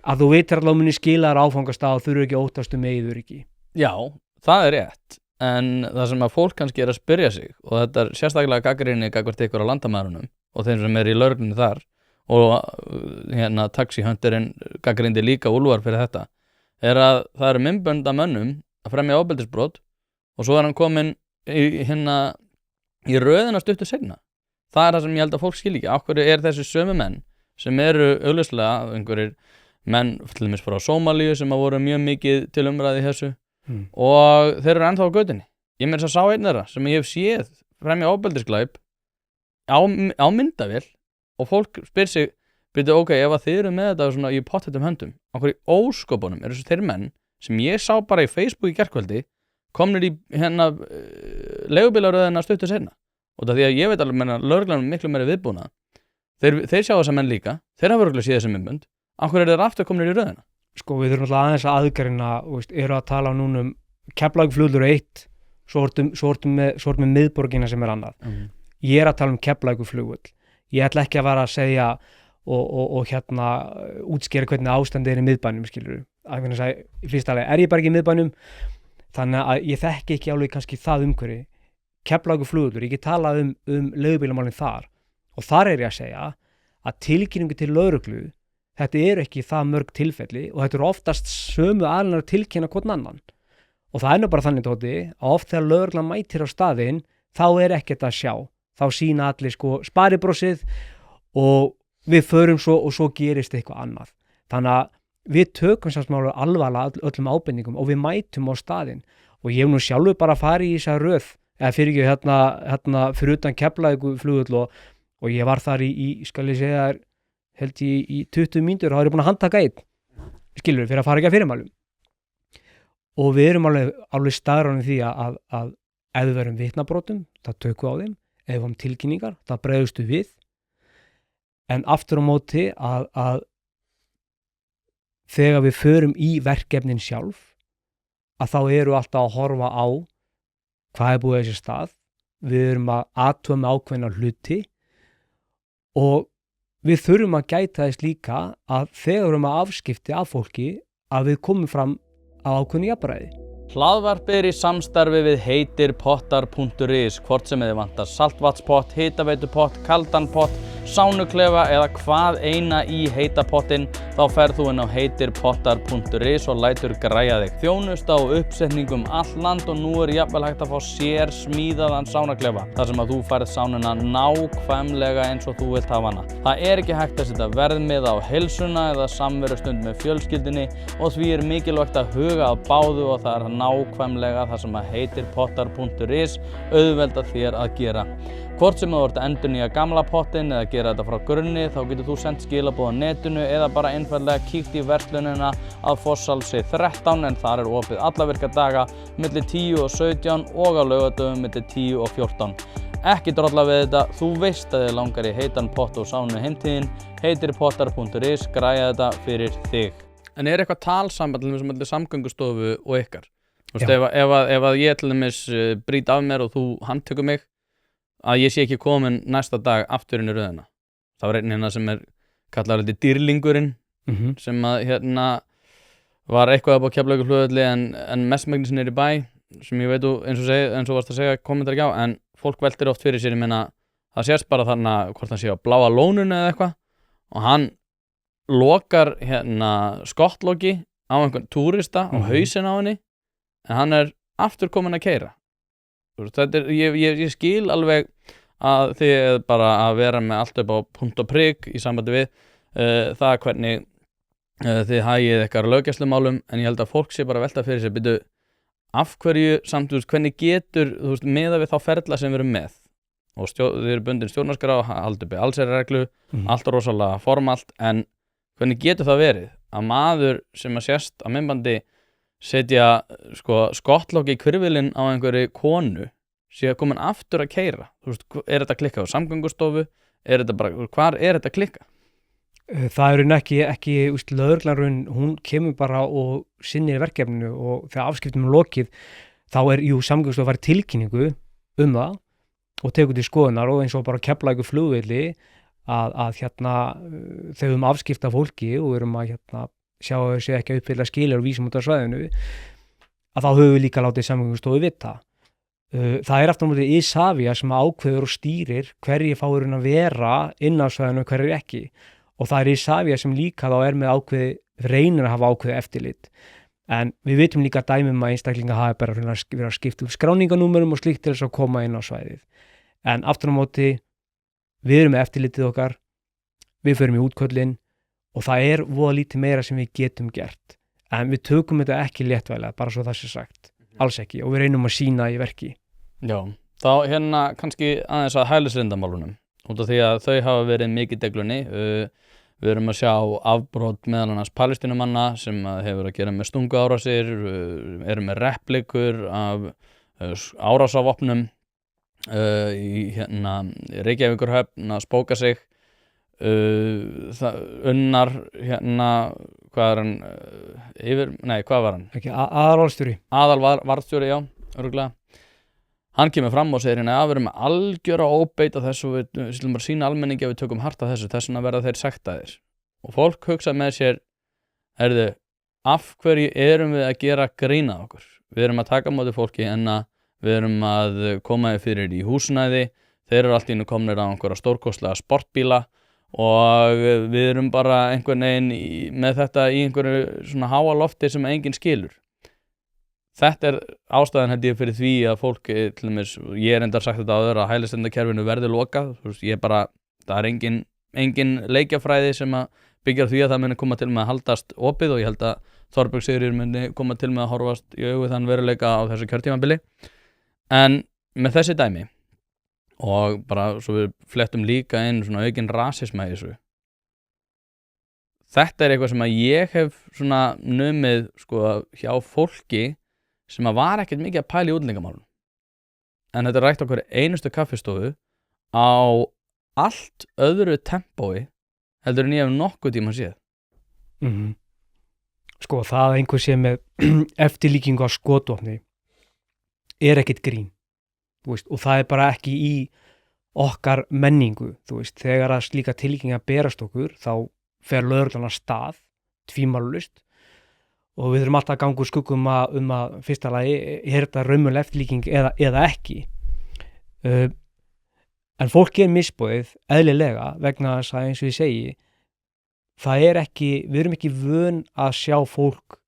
að þú veitir allavega muni skila þér áfangastað og þurfu ekki óttast meiður ekki. Já, það er rétt, en það sem að fólk kannski er að spyrja sig, og þetta er sérstaklega gagnrýni gagnvart ykkur á landamærunum og þeim sem er í lögreglunni þar, og Taxi Hunterinn gagnrýndi líka Úlfar fyrir þetta, er að það eru myndbönd af mönnum að fremja ofbeldisbrot og svo er hann kominn í röðina stuttu seinna. Það er það sem ég held að fólk skilji ekki. Af hverju er þessi sömu menn sem eru augljóslega einhverjir menn til dæmis frá Sómalíu sem voru mjög mikið til umræði í þessu og þeir eru ennþá á götunni. Ég meira að sá einn þeirra sem ég hef séð fremja ofbeldisglæp á myndavél og fólk spyr sig, byrju, ok, ef að þið eru með þetta svona í pottþéttum höndum, á hverju óskopunum eru þessu þeir menn sem ég sá bara í Facebook í gærkvöldi komnir í leigubílaröðina stuttu seinna. Og það því að ég veit alveg að lögreglan miklu meira viðbúna. Þeir sjá þessa menn líka, þeir hafa örugglega séð þessi myndbönd. Af hverju eru þeir aftur komnir í röðina? Sko, við þurfum alltaf aðeins að aðgreina, eru að tala núna Keflavíkurflugvöllur 1, svo ertum með miðborgina sem er annað. Ég er að tala Keflavíkurflugvöll. Ég ætla ekki að vara að segja og útskýra hvernig ástandið er í miðbænum, skilurðu. Í fyrsta lagi er ég bara ekki í miðbænum, þannig að ég þekki ekki alveg kannski það umhverfi. Keflavíkurflugvöllur, ég get talað um leigubílamálin þar og þar er ég að segja að tilkynningu til lögreglu, þetta eru ekki það mörg tilfelli og þetta eru oftast sömu aðilar að tilkynna hvern annan og það er nú bara þannig, Tóti, að oft þegar lögreglan mætir á staðinn þá er ekkert að sjá, þá sýna allir sparibrossið og við förum svo og svo gerist eitthvað annað. Þannig að við tökum samsmálu alvarlega öllum ábendingum og við mætum á staðinn og ég hef nú sjálfur bara farið í þessa röð eða fyrir ekki fyrir utan Keflavíkurflugvöll og ég var þar skal ég segja held ég í 20 mínútur og þá er ég búin að handtaka einn, skilur, fyrir að fara ekki að fyrirmælum. Og við erum alveg staðráðin því að ef við verum vitnabrotum, það tökum við á þeim, ef við varum tilkynningar, það bregðustu við, en aftur á móti að þegar við förum í verkefnin sjálf, að þá eru alltaf að horfa á hvað er búið þessi stað, við erum að athuga með ákveðna hluti og við þurfum að gæta þess líka að þegar við erum að afskipti af fólki að við komum fram á ákveðnu jafnræði. Hlaðvarp er í samstarfi við heitirpottar.is, hvort sem þið vantar saltvatnspott, hitaveitupott, kaldan pott, sánuklefa eða hvað eina í heita pottinn. þá ferð þú inn á heitirpottar.is og lætur græja þig. Þjónusta og uppsetningum all land og nú jafnvel hægt að fá sér smíðaðan sánaklefa þar sem að þú færð sánuna nákvæmlega eins og þú vilt hafa hana. Það ekki hægt að setja verðmiða á heilsuna eða samverustund með fjölskyldunni og því mikilvægt að huga að báðu og það nákvæmlega það sem að heitirpottar.is auðvelda þér að gera. Hvort sem þú ert að endurnýja gamla pottinn eða gera þetta frá grunni, þá getur þú sendt skilaboð á netinu eða bara einfaldlega kíkt í verslunina að Fosshálsi 13 en þar opið alla virka daga milli 10 og 17 og á laugardögum milli 10 og 14. Ekki drolla við þetta, þú veist að þið langar í heitan pott og sánu heimtíðin, heitirpottar.is græja þetta fyrir þig. En eitthvað talsamband með samgöngustofu og ykkar? Þú veist, ef að ég til dæmis brýt af mér og þú handtekur mig, að ég sé ekki komin næsta dag aftur inn í röðina. Það var einn hérna sem kallar þetta dýrlingurinn, sem að var eitthvað upp á Keflavíkurflugvelli en mestmegnis niður í bæ, sem ég veit eins og varst að segja kommentar ekki á, en fólk veltir oft fyrir sér, ég meina, það sést bara þarna hvort hann sé á Bláa lóninu eða eitthvað, og hann lokar skottloki á einhvern túrista á hausinn á henni, en hann aftur komin að keyra. Ég skil alveg að þið bara að vera með allt upp á punkt og prik í sambandi við það hvernig þið hagið ykkar löggæslumálum, en ég held að fólk sé bara að velta fyrir sér, byrju, af hverju samt, hvernig getur, miðað við þá ferla sem við erum með og þið eru bundin stjórnarskrá, halda uppi allsherjarreglu, allt rosalega formalt, en hvernig getur það verið að maður sem að sést á myndbandi setja skottlokk í hvirfilinn á einhverju konu sé komin aftur að keyra. Þetta klikkað á samgöngustofu? Þetta bara, hvar þetta klikkað? Það ekki lögreglan, hún kemur bara og sinnir verkefninu og þegar afskiptum lokið, þá samgöngustofa farið tilkynningu það og tekur til skoðunar og eins og bara Keflavíkur flugvelli að þegar afskipta fólki og erum að sjá að þessi ekki að uppfylla skilur og vísum út af svæðinu, að þá höfum við líka látið samgöngustofu vita. Það aftur á móti Isavia sem ákveður og stýrir hverjir fáir að vera inn á svæðinu og hverjir ekki. Og það Isavia sem líka þá með reynir að hafa ákveðið eftirlit. En við vitum líka dæmum að einstaklinga hafi bara verið að skipta skráninganúmerum og slíkt til þess að koma inn á svæðið. En aftur á móti, við erum með eftirlitið okkar, við förum í útköllin, og það voða lítið meira sem við getum gert. En við tökum þetta ekki léttvæglega, bara svo það sé sagt. Alls ekki, og við reynum að sýna í verki. Já, þá kannski aðeins að hælisleitendamálunum, út af því að þau hafa verið mikið í deglunni. Við erum að sjá afbrot meðal annars Palestínumanna sem hefur að gera með stunguárásir, eru með replikur af árásarvopnum í Reykjavíkurhöfn að spóka sig. Unnar hvað hann hvað var hann? Aðalvarðstjóri, já, örugglega. Hann kemur fram og segir að við erum með algjöra óbeita þessu, við slum bara sýna almenningi að við tökum hart af þessu, þess vegna verða þeir sektaðir. Og fólk hugsa með sér, af hverju erum við að gera grín að okkur? Við erum að taka á móti fólki en við erum að koma fyrir í húsnæði, þeir eru allt í einu komnir á einhverja stórkostlega sportbíla og við erum bara einhvern veginn með þetta í einhverju svona háa lofti sem enginn skilur. Þetta ástæðan held ég fyrir því að fólk, til dæmis, ég endar sagt þetta áður að hælisleitendakerfinu verði lokað, það engin leikjafræði sem að byggja því að það muni koma til með að haldast opið og ég held að Þorbjörg Sigríður muni koma til með að horfast í augu þann veruleika á þessu kjörtímabili. En með þessi dæmi og bara svo við flettum líka inn svona aukinn rasisma í þessu. Þetta eitthvað sem að ég hef svona numið hjá fólki sem að var ekkert mikið að pæla í útlendingamálum. En þetta rætt okkur einustu kaffistofu á allt öðru tempói heldur en ég hef nokkuð tíma séð. Það einhver sé með eftirlíkingu á skotvopni ekkert grín. Og það bara ekki í okkar menningu. Þegar að slíka tilkynningar berast okkur, þá fer lögreglan af stað, tvímælalaust. Og við þurfum alltaf að ganga úr skuggum að fyrsta lagi, þetta raunveruleg eftirlíking eða ekki. En fólk misboðið eðlilega vegna þess að eins og ég segi, við erum ekki vön að sjá fólk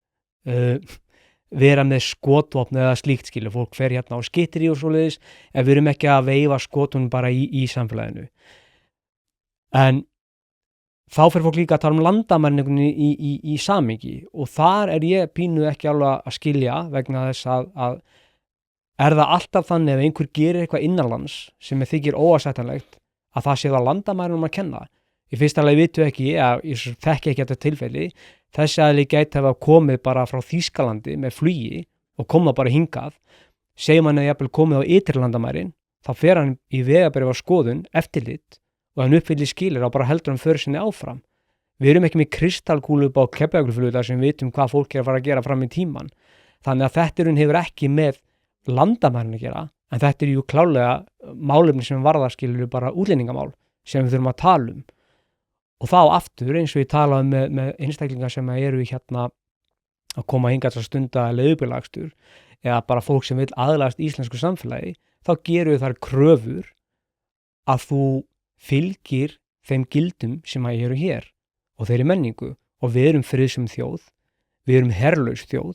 vera með skotvopn eða slíkt skilur, fólk fer hérna á skytteri og svoleiðis, en við erum ekki að veifa skotunum bara í samfélaginu. En þá fer fólk líka að tala landamærin í samhengi, og þar ég pínu ekki alveg að skilja, vegna þess að það alltaf þannig ef einhver gerir eitthvað innanlands sem þykir óásættanlegt, að það sé það landamærinum að kenna. Í fyrsta lagi vitum við ekki, ég þekki ekki þetta tilfelli, þessi aðili gæti hafa komið bara frá Þýskalandi með flugi og koma bara hingað, segjum hann að jafnvel komið á ytri landamærin, þá fer hann í vegabréfa skoðun eftirlit og hann uppfyllir skilur og bara heldur hann för sinni áfram. Við erum ekki með kristalkúlu upp á Keflavíkurflugvelli sem við vitum hvað fólk að fara að gera fram í tíman. Þannig að þetta hefur ekki með landamærin að gera, en þetta jú klálega málefni sem varðarskilur bara útlendingamál sem við þurfum að tala um. Og þá aftur, eins og ég talaði með einstaklingar sem eru hérna að koma hingað að stunda leigubílaakstur eða bara fólk sem vil aðlagast íslensku samfélagi, þá gerum við þar kröfur að þú fylgir þeim gildum sem eru hér og þeirri menningu, og við erum friðsöm þjóð, við erum herlaus þjóð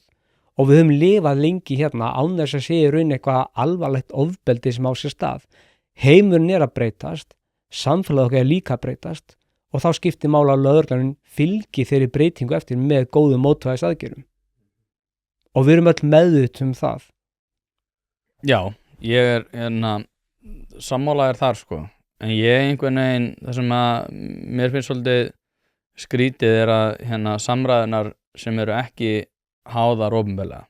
og við höfum lifað lengi hérna án þess að sé í raun eitthvað alvarlegt ofbeldi sem á sér stað. Heimurinn að breytast, samfélagið okkar líka að breytast, og þá skiptir mála að lögreglan fylgi þeirri breytingu eftir með góðum mótvægisaðgerðum. Og við erum öll meðvituð það. Já, ég sammála þar sko, en ég einhvern veginn, það sem að mér finnst svolítið skrítið að samræðunar sem eru ekki háðar opinberlega,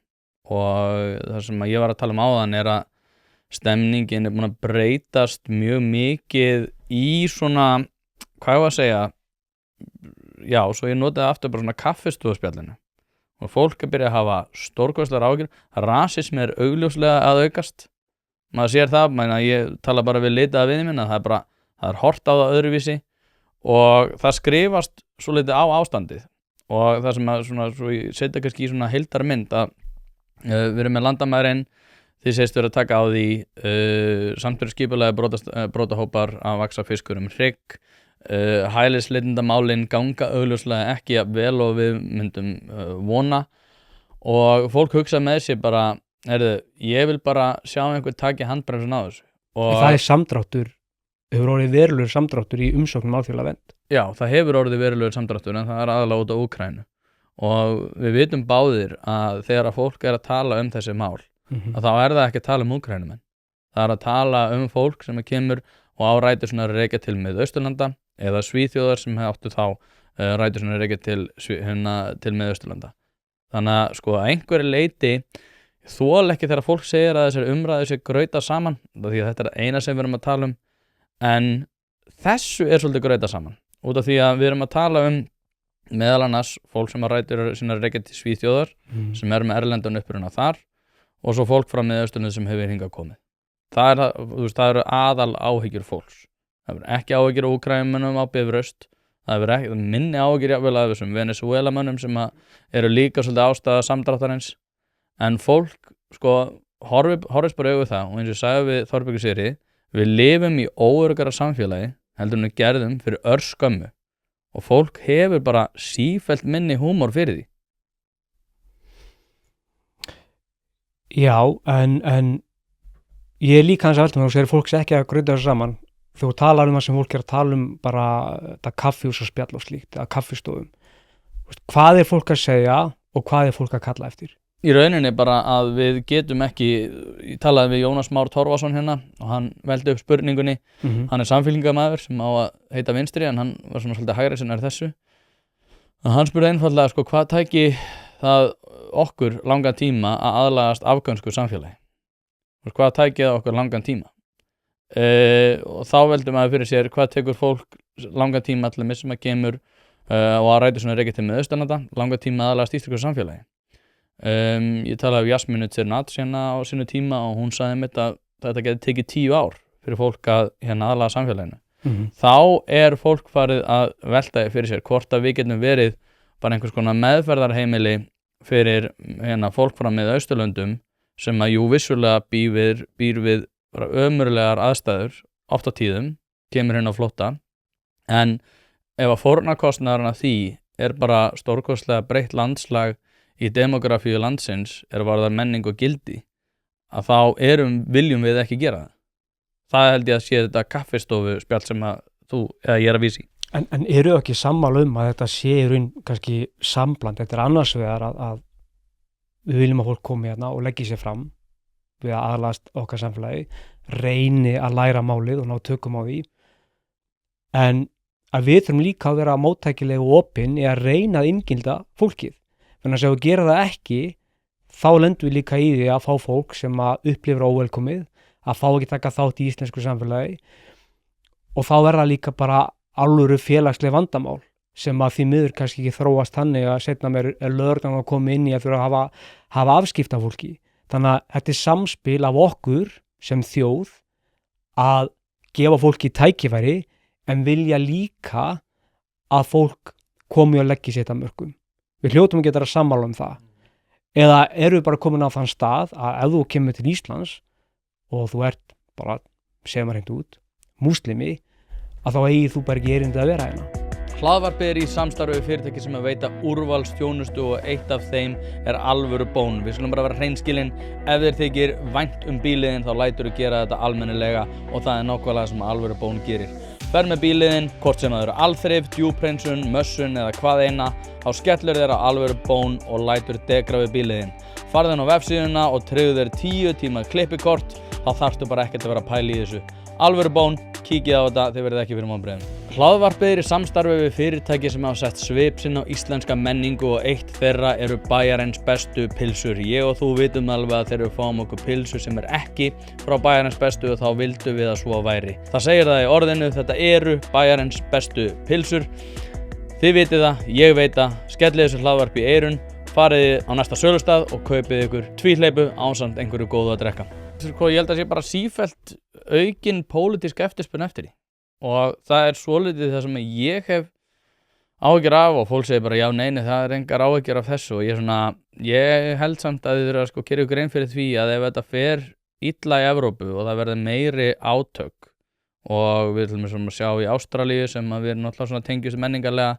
og það sem að ég var að tala áðan að stemningin búin að breytast mjög mikið í svona, hvað ég var að segja, já, svo ég notaði aftur bara svona kaffistofuspjallinu og fólk byrja að hafa stórkostlegar áhyggjur, rasismi augljóslega að aukast, maður sér það, ég tala bara við litaða vini minna, það hort á það öðruvísi og það skrifast svo litið á ástandið, og það sem að svona, svo ég setja kannski í svona heildarmynd að við erum með landamærin, þið segist verið að taka á því, samt verið skipulega brotahópar að vaxa fiskur hrygg, hælisleitendamálin ganga augljóslega ekki jafn vel og við myndum vona, og fólk hugsa með sér bara, ég vil bara sjá einhver taki handbremsun á þessu. Og það samdráttur, hefur orðið verulegur samdráttur í umsóknum alþjóðlega vernd. Já, það hefur orðið verulegur samdráttur, en það aðalega út á Úkraínu, og við vitum báðir að þegar að fólk að tala þessi mál, að þá það ekki að tala Úkraínumenn, það að tala fólk sem kemur og á rætur svona rekja til Miðausturlanda eða Svíþjóðar sem áttu þá rætur svona rekja til Miðausturlanda. Þannig að sko að einhverju leiti þol ekki þegar fólk segir að þessari umræðu sé grauta saman, því að þetta eina sem við erum að tala en þessu svolítið grauta saman, út af því að við erum að tala meðal annars fólk sem að rætur sína rekja til Svíþjóðar sem með erlendan uppruna þar, og svo fólk frá Miðausturlanda sem hefur hingað komið. Það eru aðal áhyggjur fólks. Það eru ekki áhyggjur á Úkraínumönnum á Bifröst, það eru ekki minni áhyggjur jafnvel af þessum Venezuelamönnum sem eru líka svolítið ástæða samdráttarins, en fólk sko horfist bara auðvitað það, og eins og ég sagði við Þorbjörgu Sigríði, við lifum í óöruggara samfélagi heldur en við gerðum fyrir örskömmu, og fólk hefur bara sífellt minni húmor fyrir því. Já, en ég líka hans að velta mig, og fólk sé ekki að grunda þessu saman. Þú talar það sem fólk að tala bara þetta kaffihús og spjall og slíkt, eða kaffistofum. Hvað fólk að segja og hvað fólk að kalla eftir? Í rauninni bara að við getum ekki, ég talaði við Jónas Már Torfason hérna og hann veldi upp spurningunni, hann samfylkingarmaður sem á að heita Vinstri, en hann var svona svolítið hægri sinnar þessu. En hann spurði einfaldlega sko, hvað tæki það okkur langan tíma að aðlagast afgönsku samfélagi? Hvað tæki það okkur langan tíma? Og þá veldi maður fyrir sér hvað tekur fólk langan tíma allir sem að kemur og að ræta svona rekja til Miðausturlanda, langan tíma aðlagast íslensku samfélagi. Ég talaði við Jasmínu Cernat hérna á sínu tíma og hún sagði mér að þetta geti tekið 10 ár fyrir fólk að aðlaga samfélaginu. Þá fólk farið að velta fyrir sér hvort að við getum verið bara einhvers konar meðferðarheimili fyrir fólk frá Miðausturlöndum sem að jú vissulega býr við ömurlegar aðstæður oft á tíðum, kemur á flótta, en ef að fórnarkostnaðurinn af því bara stórkostlega breytt landslag í demografíu landsins varðar menning og gildi, að þá viljum við ekki gera það. Það held ég að sé þetta kaffistofu spjall sem að þú eða ég að vísa í. En eru ekki sammála að þetta sé í raun kannski sambland? Þetta annars vegar að við viljum að fólk komi hérna og leggi sér fram við að aðlast okkar samfélagi, reyni að læra málið og ná tökum á því, en að við þurfum líka að vera móttækileg og opin í að reyna að inngilda fólkið. Þannig að ef við gera það ekki, þá lendum við líka í því að fá fólk sem að upplifir óvelkomið, að fá ekki taka þátt í íslensku samfélagi, og þá verða líka bara alvöru félagsleg vandamál sem að því miður kannski ekki þróast þannig að seinna meir lögreglan að koma inn í að þurfa að hafa afskipti af fólki. Þannig að þetta samspil af okkur sem þjóð að gefa fólki tækifæri en vilja líka að fólk komi og leggi sér þetta mörkum. Við hljótum að geta að sammála það. Eða eru við bara komin á þann stað að ef þú kemur til Íslands og þú ert bara, segjum hreint út, múslimi, að þá eigið þú bara ekki erindi að vera hérna. Hlaðvarpið í samstarfi við fyrirtæki sem að veita úrvalsþjónustu og eitt af þeim Alvöru Bón. Við skulum bara vera hreinskilin, ef þér þykir vænt bíliðin þá lætur þú gera þetta almennilega og það nákvæmlega sem Alvöru Bón gerir. Ferð með bíliðin, hvort sem það eru alþrif, djúphreinsun, mössun eða hvað eina, þá skellur þér á Alvöru Bón og lætur degra við bíliðin. Farðu inn á vefsíðuna og tryggðu þér 10 tíma klippikort, þá þarftu bara ekkert að vera að pæla í þessu. Alvöru Bón, kíkið á þetta, þið verðið ekki fyrir vonbrigðum. Hlaðvarpið í samstarfi við fyrirtæki sem hafa sett svip sinn á íslenska menningu og eitt þeirra eru Bæjarins bestu pylsur. Ég og þú vitum alveg að þegar við fáum okkur pylsur sem ekki frá Bæjarins bestu og þá vildum við að svo væri. Það segir það í orðinu, þetta eru Bæjarins bestu pylsur. Þið vitið það, ég veit það, skellið þessu hlaðvarpi í eyrun, farið á næsta sölustað og kaupið ykkur tvíhleypu ásamt einhverju góðu að drekka. Ég held að sé bara sífellt aukin pólitísk eftirspurn eftir því. Og það svolítið það sem ég hef áhyggjur af og fólk segir bara já, neini, það engar áhyggjur af þessu og ég held samt að þið eru að gera ykkur einn fyrir því að ef þetta fer illa í Evrópu og það verður meiri átök og við ætlum að sjá í Ástralíu sem að við erum náttúrulega svona tengjust menningarlega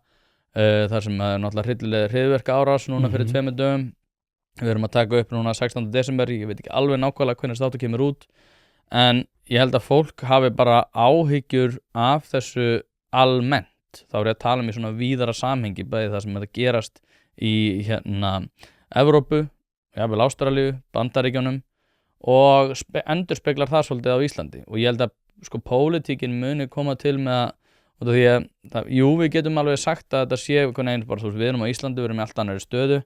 þar sem að náttúrulega hryllilega hryðjuverka árás núna fyrir 2 dögum. Við erum að taka upp núna 16. desember, ég veit ekki alveg nákvæmlega hvernig þáttur kemur út en ég held að fólk hafi bara áhyggjur af þessu almennt. Þá er ég að tala um í svona víðara samhengi, bæði það sem er að gerast í Evrópu, jafnvel Ástralíu, Bandaríkjunum og endurspeglar það svolítið á Íslandi. Og ég held að pólitíkin muni koma til með að því að, jú, við getum alveg sagt að þetta sé bara, við erum á Íslandi, við erum í allt annari stöðu.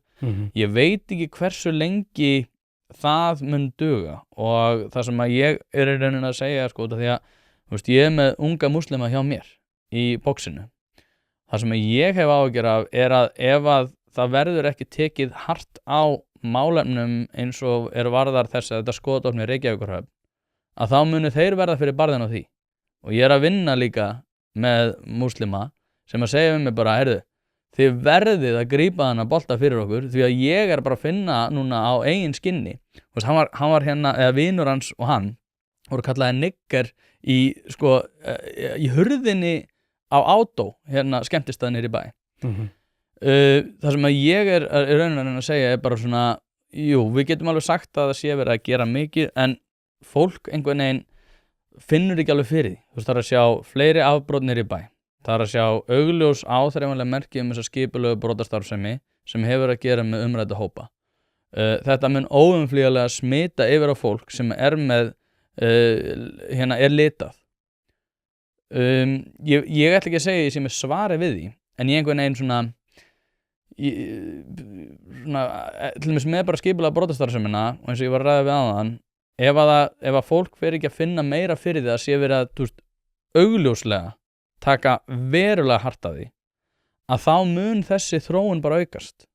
Ég veit ekki hversu lengi það mun duga og það sem að ég í rauninni að segja því að ég með unga múslima hjá mér í boxinu. Það sem ég hef áhyggjur af að ef að það verður ekki tekið hart á málefnum eins og varðar þess að þetta skotofni Reykjavíkurhöfn, að þá munu þeir verða fyrir barðin á því. Og ég að vinna líka með múslima sem að segja við mig bara, þið verðið að grípa hana bolta fyrir okkur því að ég bara að finna núna á eigin skinni. Hann var hérna, eða vinur hans og hann voru kallaði nigger í hurðinni á Átó, hérna skemmtistað niður í bæ. Það sem að ég raunin að segja bara svona, jú, við getum alveg sagt að það sé verið að gera mikið en fólk einhvern veginn finnur ekki alveg fyrir því. Það er að sjá fleiri afbrot niður í bæ. Það er að sjá augljós áþreifanlega merki þessa skipulegu brotastarfsemi sem hefur að gera með umrædda hópa. Þetta mun óumflýjanlega smita yfir á fólk sem með litað. Ég ætla ekki að segja því sem svari við því, en ég einhvern veginn svona til dæmis með bara skipulega brotastarfsemina og eins og ég var að ræða við áðan, ef að fólk fer ekki að finna meira fyrir því að sé verið að augljóslega taka verulega hart að því, að þá mun þessi þróun bara aukast.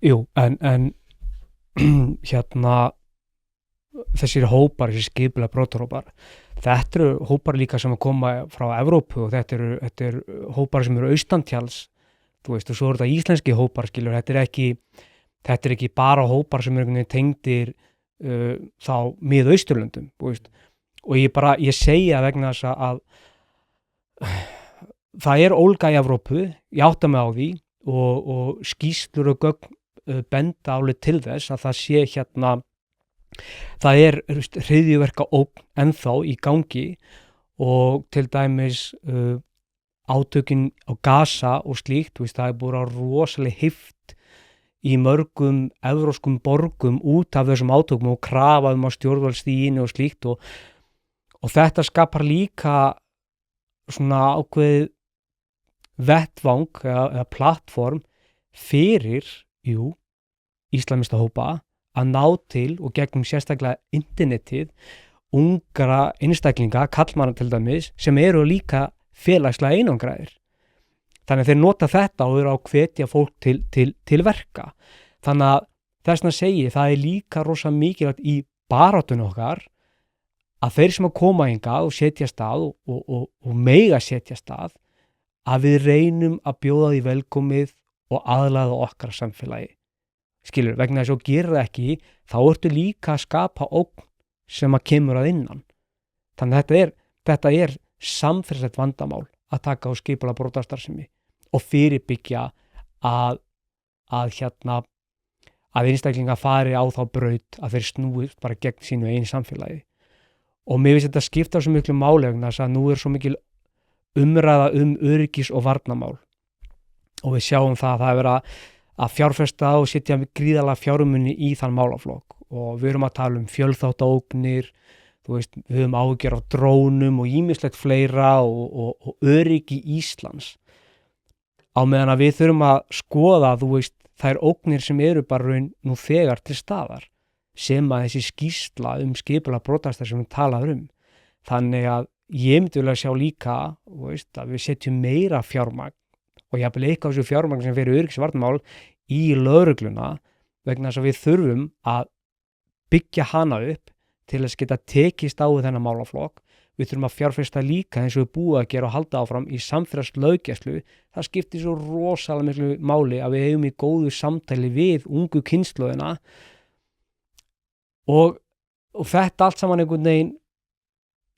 Jú, en þessir hópar, þessir skipulega brotarhópar, þetta eru hópar líka sem að koma frá Evrópu og þetta eru hópar sem eru austantjáls, þú veist, og svo eru þetta íslenski hópar, skilur, þetta er ekki bara hópar sem eru tengdir þá Mið-Austurlöndum, þú veist, og ég segja vegna þess að það er ólga í Evrópu, ég átta mig á því og skýrslur og gögn benda alveg til þess að það sé hérna, það er hryðjuverka ógn ennþá í gangi og til dæmis átökin á Gaza og slíkt, það er búið að rosalega hift í mörgum evróskum borgum út af þessum átökum og krafaðum á stjórnvaldsstiginu og slíkt og þetta skapar líka svona ákveðið vettvang eða plattform fyrir, íslamista hópa að ná til og gegnum sérstaklega internetið ungra einstaklinga, kallmanna til dæmis, sem eru líka félagslega einangraðir. Þannig að þeir nota þetta og eru að hvetja fólk til verka. Þannig að þess vegna segi ég, það er líka rosa mikilvægt í baráttunni okkar að þeir sem að koma hingað og setja stað og mega setja stað, að við reynum að bjóða því velkomið og aðlaða okkar samfélagi. Skilur, vegna þess að gera það ekki, þá ertu líka að skapa ógn sem að kemur að innan. Þannig að þetta er samfélagslegt vandamál að taka á skipulagða brotastarfsemi og fyrirbyggja að einstaklingar fari á þá braut að þeir snúist bara gegn sínu einu samfélagi. Og mér finnst þetta skipta svo miklu máli vegna þess að nú er svo mikil umræða öryggis- og varnarmál og við sjáum það að það er verið að fjárfesta og setja gríðarlega fjármuni í þann málaflokk og við erum að tala um fjölþáttaógnir, við höfum áhyggjur af drónum og ýmislegt fleira og öryggi Íslands. Á meðan að við þurfum að skoða, þær ógnir sem eru bara raun nú þegar til staðar, sem að þessi skýrsla skipulagða brotastarfsemi sem við talaðum Þannig að ég myndi vilja sjá líka, að við setjum meira fjármagn og jafnvel eitthvað af þessu fjármagn sem fyrir öryggis- og varnarmál í lögregluna vegna þess að við þurfum að byggja hana upp til að geta tekist á við þennan málaflokk. Við þurfum að fjárfesta líka eins og við búum að gera og halda áfram í samfélagslöggæslu. Það skiptir svo rosalega miklu máli að við eigum í góðu samtali við ungu kynslóðina og þetta allt saman einhvern veginn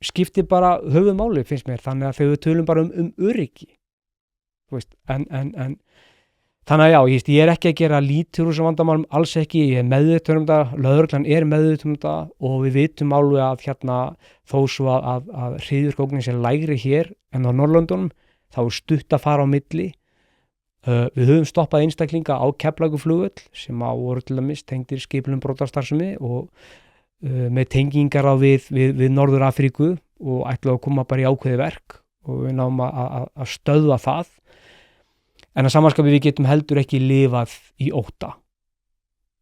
skiptir bara höfuðmáli finnst mér, þannig að þegar við tölum bara um öryggi en þannig að já, ég er ekki að gera lítur úr þessum vandamálum, alls ekki, ég er meðvitaður um það, lögreglan er meðvitaður um það og við vitum alveg að þó svo að hryðjuverkaógnin sé lægri hér en á Norðurlöndunum, þá er stutt að fara á milli. Við höfum stoppað einstaklinga á Keflavíkurflugvöll sem voru til dæmis tengdir skipulagðri brotastarfsemi og með tengingar við Norður Afríku og ætluðu að koma bara í ákveðið verk og við náum að stöðva það. En að samanskapi við getum heldur ekki lifað í ótta.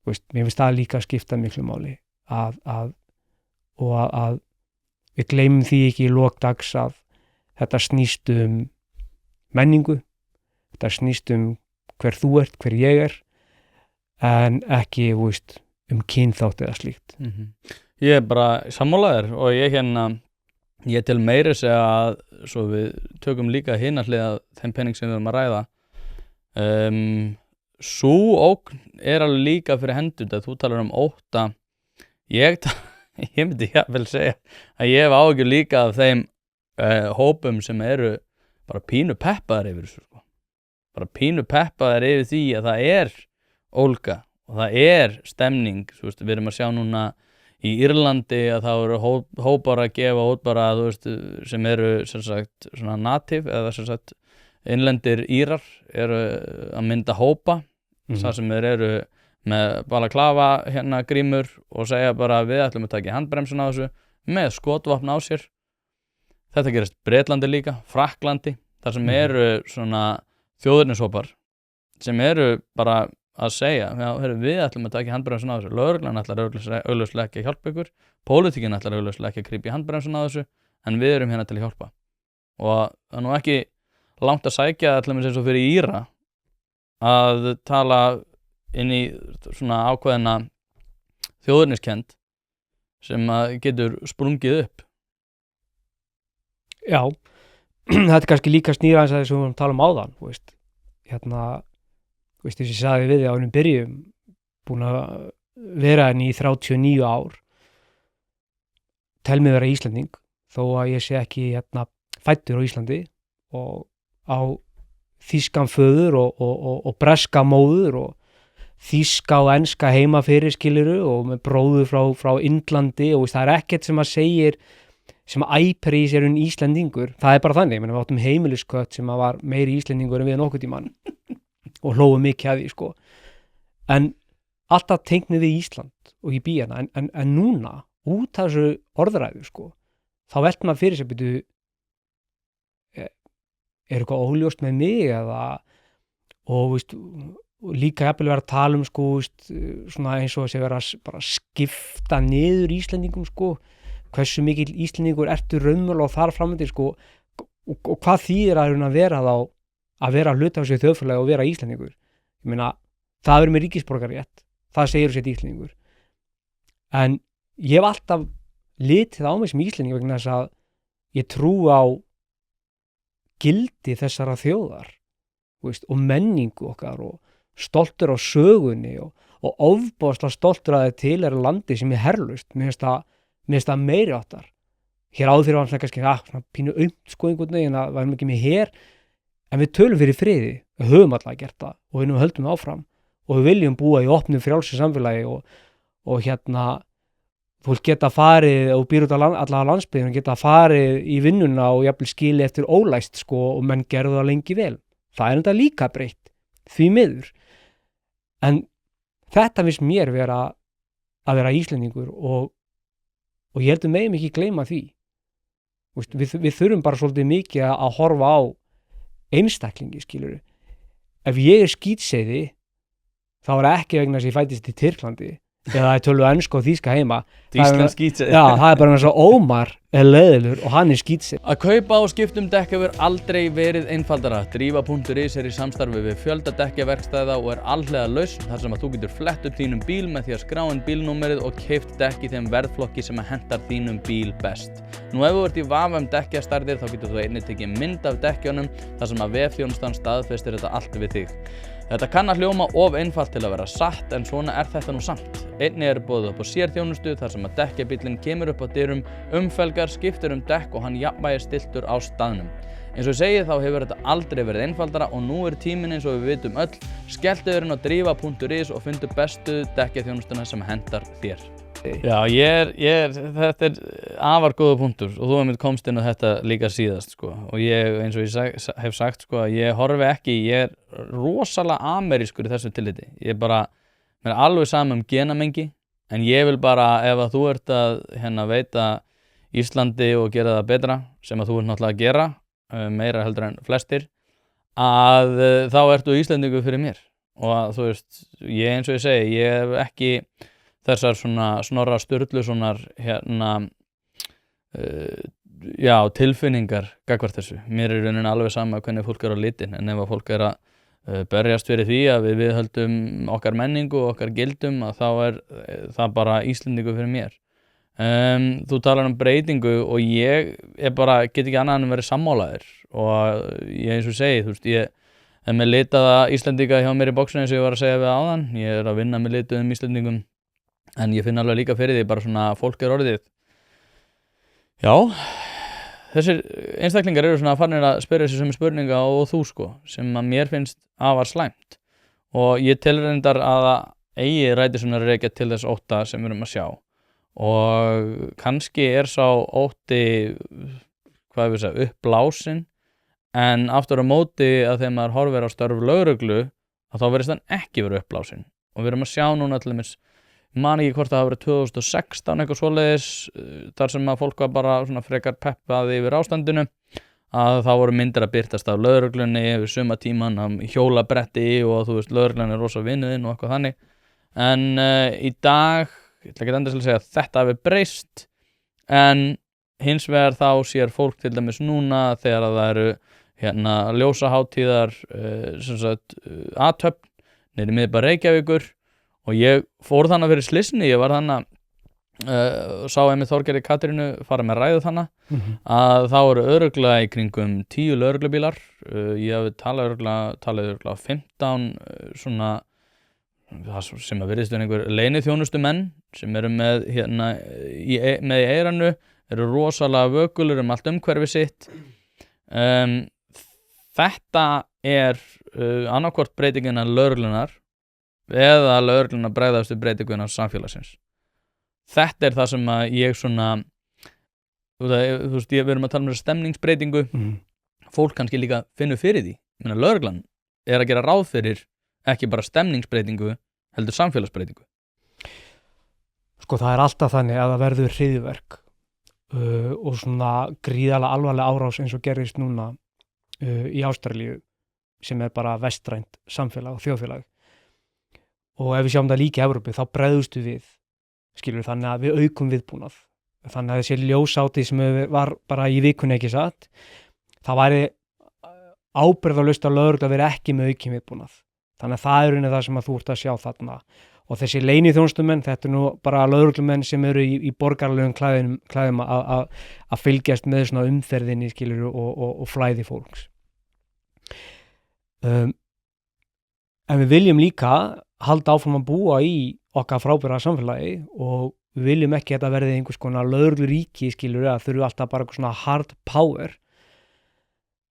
Mér finnst það líka að skipta miklu máli að við gleymum því ekki í lok dags að þetta snýst menningu, þetta snýst hver þú ert, hver ég er, en ekki kynþátt eða slíkt. Ég er bara sammálaður og ég til meiri segja að svo við tökum líka hina hliða þeim penning sem við erum að ræða. Sú ógn er alveg líka fyrir hendur þegar þú talar um ótta. Ég myndi jafnvel segja að ég hef áhyggjur líka af þeim hópum sem eru bara pínu peppaðar yfir þessu bara pínu peppaðar yfir því að það er ólga og það er stemning, við erum að sjá núna í Írlandi að það eru hópar að gefa út bara, sem eru sem sagt svona native eða sem sagt innlendir Írar eru að mynda hópa, það sem þeir eru með balaklava grímur og segja bara við ætlum að taka handbremsun á þessu með skotvopn á sér. Þetta gerist Bretlandi líka, Frakklandi, þar sem eru svona þjóðernishópar sem eru bara að segja, við ætlum að taka handbremsun á þessu, lögreglan ætlar augljóslega ekki að hjálpa ykkur, pólitíkin ætlar augljóslega ekki að grípa í handbremsun á þessu, en við erum hérna til að hjálpa. Og það er nú ekki langt að sækja allir eins og fyrir Íra að tala inn í svona ákveðina þjóðerniskend sem að getur sprungið upp. Já, þetta er kannski líka snýra eins að þess að við vorum að tala um áðan, þess að ég sagði við þig á einum byrjum, búin að vera henni í 39 ár, tel mig vera Íslending, þó að ég sé ekki fæddur á Íslandi og á þýskan föður og breska móður og þýska og enska heima fyrir skiluru og með bróður frá Indlandi og það ekkert sem að segir sem að æpir í sér Íslendingur, það bara þannig, við áttum heimiliskött sem að var meiri Íslendingur en við nokkuð tímann og hlófum mikið að því sko, en alltaf tengnið við Ísland og í bíjana, en núna út af þessu orðræðu sko, þá veltum maður fyrir sér byrju, eitthvað óljóst með mig eða, og veist, líka jafnvel vera að tala sko, veist, svona eins og að sé vera bara skipta niður Íslendingum sko, hversu mikil Íslendingur ertu raunverulega og þar framöndir sko, og hvað þýðir að vera þá að vera hluta af þessu þjóðfélagi og vera Íslendingur. Ég meina, það verður með ríkisborgararétt, það segir sér Íslendingur, en ég hef alltaf litið á mig sem Íslendingur vegna þess að ég trú á gildi þessara þjóðar, veist, og menningu okkar og stoltur á sögunni og ofboðslega stoltur að það til landi sem er herlaust. Mér finnst það meiri áttar. Hér áður fyrir var hann kannski svona pínu sko einhvern veginn að værum ekki með her, en við tölum fyrir friði, við höfum alltaf gert það og við nú höldum áfram og við viljum búa í opnu frjálsu samfélagi og hérna fólk geta farið og býr út á alla landsbyggðina geta farið í vinnuna og jafnvel skili eftir ólæst sko og menn gerðu það lengi vel. Það er þetta líka breytt, því miður. En þetta finnst mér að vera Íslendingur og ég held að megum ekki gleyma því. Við þurfum bara svolítið mikið að horfa á einstaklingi, skilurðu. Ef ég er skítseiði, þá er ekki vegna þess að ég fæddist í Tyrklandi eða ég tölu ensku og þýska heima. Íslensk skítseiði. Já, það er bara eins og Ómar er leiðilegur og hann er skítseiði. Að kaupa og skipta dekk hefur aldrei verið einfaldara. Drífa.is er í samstarfi við fjölda dekkjaverkstæða og er alhliða lausn þar sem að þú getur flett upp þínum bíl með því að skrá inn bílnúmerið og keypt dekk í þeim verðflokki sem að hentar þínum bíl best. Nú ef þú ert í vafa dekkjastærðir þá getur þú einnig tekið mynd af dekkjunum þar sem að vefþjónustan staðfestir þetta allt við þig. Þetta kann að hljóma of einfalt til að vera satt en svona er þetta nú samt. Einnig er boðið upp á sérþjónustu þar sem að dekkjabíllinn kemur upp á dyrum, umfelgar, skiptir dekk og hann jafnvægis stilltur á staðnum. Eins og ég segi þá hefur þetta aldrei verið einfaldara og nú er tíminn eins og við vitum öll. Skelltu þér inn á drífa.is og fundu bestu dekkjaþjónustuna sem hentar þér. Já, þetta er afar góða punktur og þú hefur komst inn á þetta líka síðast sko. Og ég, eins og ég hef sagt sko, ég horfi ekki, ég er rosalega amerískur í þessu tilliti. Ég mér er alveg sama genamengi, en ég vil bara, ef að þú ert að veita Íslandi og gera það betra, sem að þú ert náttúrulega að gera, meira heldur en flestir, að þá ertu Íslendingur fyrir mér. Og að, þú veist, eins og ég segi, ég hef ekki þessar svona Snorra Sturlusonar tilfinningar gagnvart þessu. Mér er raunin alveg sama hvernig fólk er á litin, en ef að fólk er að berjast fyrir því að við viðhöldum okkar menningu og okkar gildum, að þá er það bara Íslendingur fyrir mér. Þú talar um breytingu og ég get ekki annað en verið sammálaðir og ég eins og segi, þú veist, ég er með litaða Íslendinga hjá mér í boxinu eins og ég var að segja við áðan. Ég er að vinna með lituðum Íslendingum. En ég finn alveg líka fyrir því bara svona fólk er orðið. Já, þessir einstaklingar eru svona farnir að spyrja þessi sömu spurninga og þú sko, sem að mér finnst afar slæmt. Og ég telur reyndar að eigi rætisuna rekja til þess ótta sem við erum að sjá. Og kannski er sá ótti, uppblásinn, en aftur á móti að þegar maður horfir á störf lögreglu, að þá verðist hann ekki verið uppblásinn. Og við erum að sjá núna til dæmis, man ekki hvort það hafi verið 2016 eitthvað svoleiðis, þar sem að fólk var bara svona frekar peppaði yfir ástandinu, að þá voru myndir að birtast af lögreglunni yfir sumatíman á hjólabretti og þú veist, lögreglan er rosa vinnuðinn og eitthvað þannig. En í dag, ég ætla ekki endilega að segja að þetta hafi breyst, en hins vegar þá sér fólk til dæmis núna þegar að það eru ljósahátíðar, athöfn, niður í miðbæ Reykjavíkur. Og ég fór þarna fyrir slysni, ég var þarna, sá einmitt Þorgerði Katrínu fara með ræðu þarna, að þá eru örugglega í kringum 10 lögreglubílar, ég hafi talið örugglega 15 svona, sem að virðist vera einhver leyniþjónustu menn, sem eru með í eyranu, eru rosalega vökulur allt umhverfi sitt. Þetta er annarkvort breytingina lögreglunar eða lögregluna bregðast við breytinguna samfélagsins. Þetta er það sem að ég svona, þú veist, við erum að tala um stemningsbreytingu, fólk kannski líka finnur fyrir því. Ég meina, lögreglan er að gera ráð fyrir ekki bara stemningsbreytingu, heldur samfélagsbreytingu. Sko það er alltaf þannig að það verður hryðjuverk og svona gríðarlega alvarleg árás eins og gerist núna í Ástralíu sem er bara vestrænt samfélag og þjóðfélag. Og ef við sjáum það líka í Evrópu þá bregðumst við, skilur, þannig að við aukum viðbúnað. Þannig að þessi ljósáti sem var bara í vikunni ekki satt, það væri ábyrgðarlaust að lögregla veri ekki með aukin viðbúnað. Þannig að það er það sem að þú ert að sjá þarna. Og þessi leyniþjónustumenn, þetta er nú bara lögreglumenn sem eru í borgaralegum klæðum að fylgjast með svona umferðinni, skilur, og flæði fólks. En við viljum líka halda áfram að búa í okkar frábæra samfélagi og við viljum ekki að þetta verði einhvers konar lögregluríki, skilur, að þurfu alltaf bara svona hard power.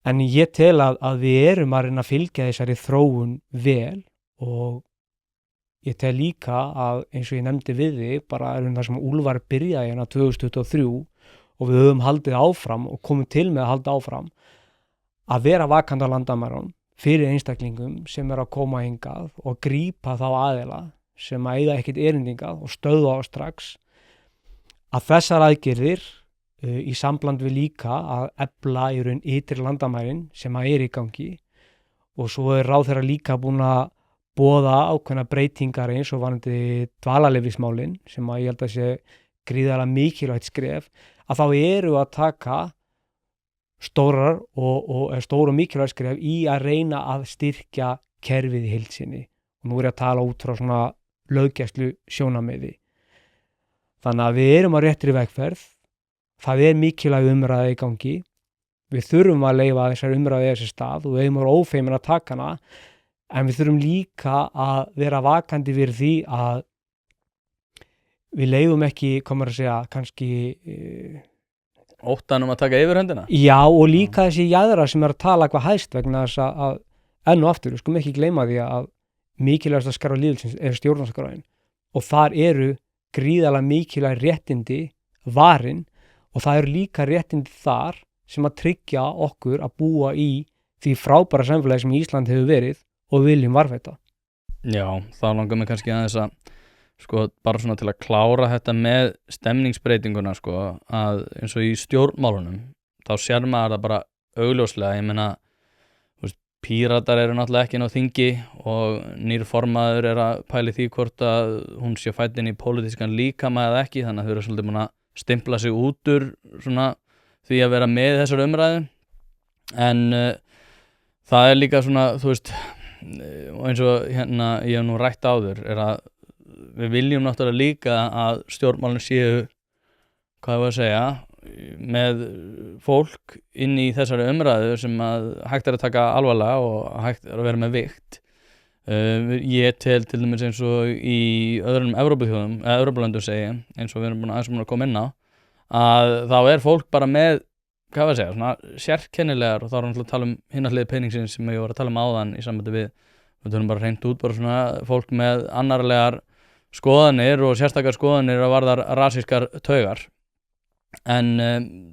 En ég tel að við erum að reyna að fylgja þessari þróun vel og ég tel líka að eins og ég nefndi við þig, bara erum það sem Úlfar byrjaði hérna 2023 og við höfum haldið áfram og komum til með að halda áfram að vera vakandi á landamærunum fyrir einstaklingum sem er að koma hingað og grípa þá aðila sem að eiga ekkert erindingað og stöðva á strax. Að þessar aðgerðir í sambland við líka að efla í raun ytri landamærin sem að er í gangi og svo er ráðherra líka búin að boða ákveðna breytingar eins og varðandi dvalarleyfismálin sem að ég held að sé gríðarlega mikilvægt skref, að þá eru að taka stórar og stór og mikilvægt skref í að reyna að styrkja kerfið í heild sinni. Og nú er ég að tala út frá svona löggæslu sjónarmiði. Þannig að við erum á réttri vegferð, það er mikilvæg umræða í gangi, við þurfum að leyfa þessar umræði þessi stað og við erum ófeimin að taka hana, en við þurfum líka að vera vakandi fyrir því að við leyfum ekki, komur að segja, kannski óttanum að taka yfirhöndina. Já, og líka þessi jaðra sem er að tala hvað hæst vegna þess að enn og aftur, við skulum ekki gleyma því að mikilvægast að skrá lýðveldisins er stjórnarskráin og þar eru gríðarlega mikilvæg réttindi varin og það eru líka réttindi þar sem að tryggja okkur að búa í því frábæra samfélagi sem Ísland hefur verið og viljum varðveita. Já, þá langar mig kannski aðeins að sko bara svona til að klára þetta með stemningsbreytinguna sko að eins og í stjórnmálunum þá sér maður það bara augljóslega, ég meina Píratar eru náttúrulega ekki inn á þingi og nýr formaður er að pæli því hvort að hún sé fædd inn í pólitískan líkama eða ekki, þannig að þau eru svolítið búin að stimpla sig út úr svona því að vera með þessar umræðu en það er líka svona, þú veist, og eins og hérna ég hef nú rætt áður er að við viljum náttúrulega líka að stjórnmálin séu, hvað ég að segja, með fólk inn í þessari umræðu sem að hægt er að taka alvarlega og hægt er að vera með vigt. Ég tel til dæmis eins og í öðrum Evrópuþjóðum, eða Evrópulöndum segi, eins og við erum búin að koma inn á, að þá er fólk bara með, hvað ég segja, svona sérkennilegar og þá erum við að tala um hina hlið peningsins sem ég var að tala um áðan í sambandi við tölum bara hreint út, bara svona fólk með annarlegar skoðanir og sérstakar skoðanir að varðar rasískar taugar. En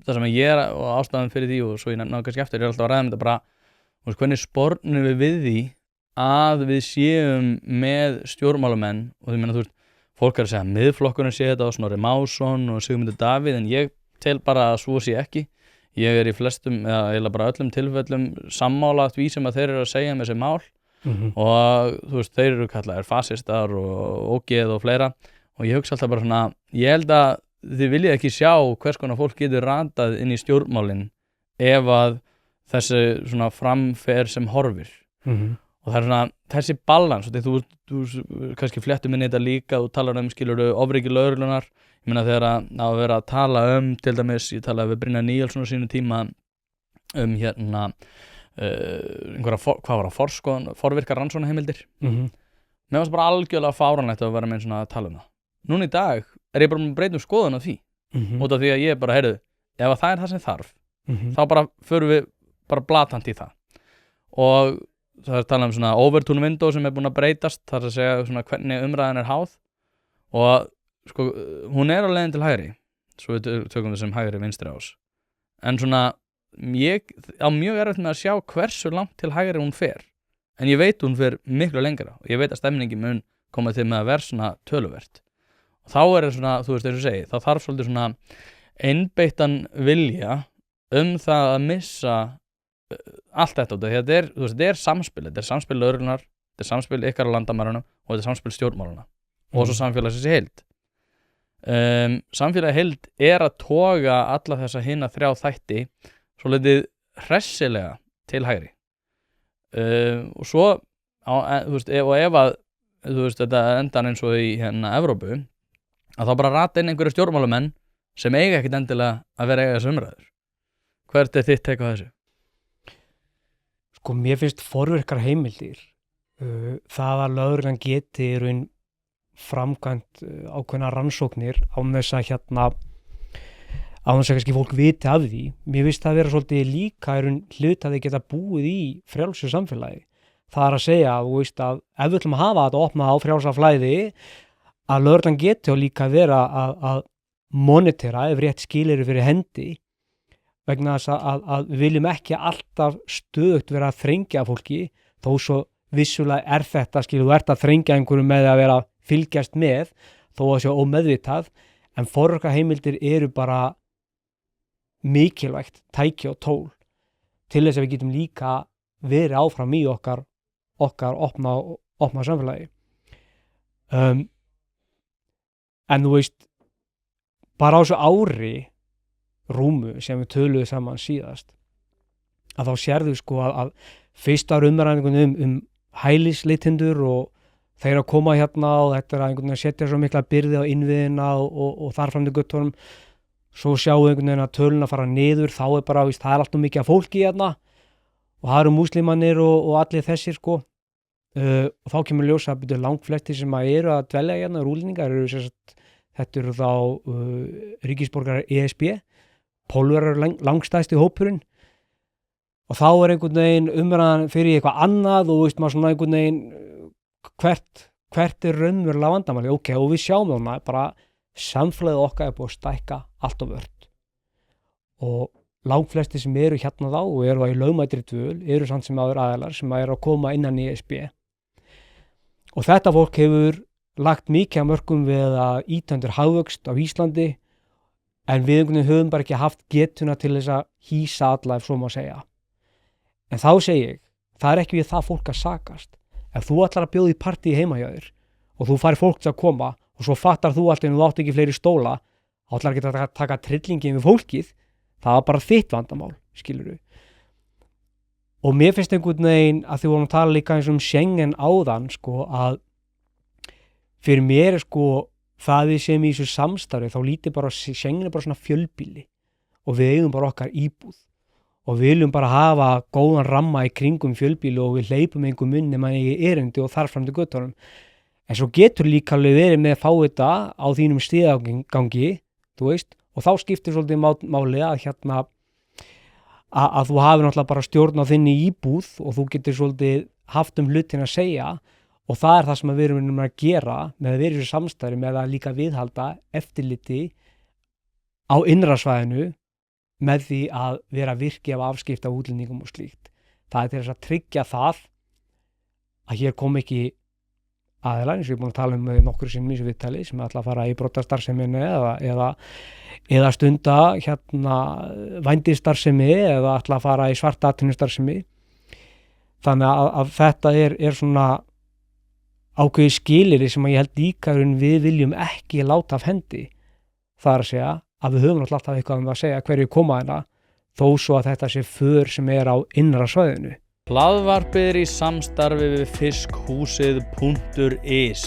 það sem ég er og ástæðan fyrir því og svo ég náðu kannski eftir er alltaf að ræða þetta bara hvernig spornum við því að við séum með stjórnmálamenn og því meina þú veist fólk er að segja miðflokkurinn sé þetta og Snorri Másson og Sigmundur Davíð en ég tel bara að svo sé ekki ég er í flestum eða eiginlega bara öllum tilfellum sammála því sem að þeir eru að segja með þessi mál og þú veist þeir eru kallaðir fasistar og ógeð og fleira og ég hugsa alltaf bara svona ég held að þið viljið ekki sjá hvers konar fólk getur ratað inn í stjórnmálin ef að þessi svona framfer sem horfir og það er svona þessi balans þú kannski fléttum inn í þetta líka og talar skilurðu ofríki lögreglunar ég meina þegar að vera að tala til dæmis ég talaði við Brynjar Níelsson á sínu tíma hérna einhverja hvað var það forvirkar rannsóknarheimildir mér varst bara algjörlega fáránlegt að vera með svona að tala það núna í dag er ég bara með breytum skoðun á því út af því að ég bara, heyrðu, ef það er það sem þarf þá bara förum við bara blatant í það og það talað svona overtune window sem búin að breytast, þar að segja svona hvernig umræðan háð og sko, hún á leiðin til hægri, svo við tökum það sem hægri vinstri ás, en svona ég á mjög erfitt með að sjá hversu langt til hægri hún fer, en ég veit hún fer miklu lengra og ég veit að stemningi mun koma til með að vera svona töluvert og þá það svona, þú veist eins og segi, þá þarf svolítið svona einbeittan vilja það að missa allt þetta, þetta samspil, þetta samspil lögreglunnar, þetta samspil ykkar á landamærunum og þetta samspil stjórnmálana og svo samfélagsins í heild. Samfélagi heild að toga alla þessa hina 3 þætti svolítið hressilega til hægri og svo og ef að þetta endar eins og í Evrópu að þá bara rata inn einhverju stjórnmálamenn sem eiga ekkert endilega að vera eiga þessu umræður. Hvert þitt take á þessu? Sko, mér finnst forvirkar heimildir það að lögreglan geti í raun framkvæmt ákveðna rannsóknir án þess að kannski fólk viti af því. Mér finnst það að vera svolítið líka í raun hlut að þið geta búið í frjálsu samfélagi. Það að segja að ef við ætlum að hafa þetta opnað á frjálsa flæði að lögreglan geti líka vera að monitera ef rétt skilyrði fyrir hendi vegna þess að við viljum ekki alltaf stöðugt vera að þrengja fólki, þó svo vissulega þetta, þú ert að þrengja einhverju með að vera að fylgjast með, þó að sé ómeðvitað, en forvirkar heimildir eru bara mikilvægt tæki og tól til þess að við getum líka verið áfram í okkar opna samfélagi. En þú veist, bara á þessu ári rúmu sem við töluðum saman síðast að þá sérðu sko að fyrsta umræðingunum hælisleitindur og þeir að koma hérna og þetta að einhvern veginn setja svo mikla byrði á innviðina og þar fram til göttunum, svo sjáum einhvern veginn að töluna fara niður, þá bara, það alltaf mikið af fólki hérna og það múslimannir og allir þessir sko og þá kemur ljósa að byrja langflestir sem eru að dvelja hérna, útlendingar þetta eru þá ríkisborgarar ESB, Pólverjar langstæsti hópurinn og þá einhvern veginn umræðan fyrir eitthvað annað og maður svona einhvern veginn hvert raunverulega vandamáli, og við sjáum þarna bara samfélagið okkar búið að stækka allt of ört og langflesti sem eru hérna þá og eru í lögmætri dvöl eru samt sem aðilar sem eru að koma innan í ESB og þetta fólk hefur lagt mikið af mörkum við að ýta undir hagvöxt á Íslandi en við einhvern veginn höfum bara ekki haft getuna til þess að hýsa alla ef svo má segja. En þá segi ég, það ekki við það fólk að sakast. Ef þú ætlar að bjóða í partí heima hjá þér og þú fær fólk til að koma og svo fattar þú alltaf en þú átt ekki fleiri stóla, þá ætlar ekki að taka trillingin við fólkið, það var bara þitt vandamál, skilurðu. Og mér finnst einhvern veginn að þið vorum að tala líka eins Schengen áðan, sko, að fyrir mér sko það við sem í þessu samstarfi þá lítið bara Schengen bara svona fjölbýli og við eigum bara okkar íbúð og við viljum bara hafa góðan ramma í kringum fjölbýli og við hleypum einhver munn nema eigi erindi og þar fram til göttunum. En svo getur líka alveg verið með að fá þetta á þínum stigagangi, þú veist, og þá skiptir svolítið máli að að þú hafi náttúrulega bara stjórn á þinni íbúð og þú getur svolítið haft hlutin að segja. Og það það sem við erum að gera með að vera í þessu samstarfi með að líka viðhalda eftirliti á innrasvæðinu með því að vera virki af afskipta af útlendingum og slíkt. Það til þess að tryggja það að hér kom ekki aðilar, eins og ég er búin að tala með nokkur sinnum í þessu viðtali sem ætla að fara í brotastarfseminu eða stunda vændisstarfsemi eða ætla að fara í svarta atvinnustarfsemi. Þannig að þetta er svona ákveði skilyrði sem ég held líka við viljum ekki láta af hendi. Það að segja að við höfum náttúrulega alltaf eitthvað að segja hverju koma hérna þó svo að þetta sé för sem á innra svæðinu. Hlaðvarpið í samstarfi við fiskhúsið.is.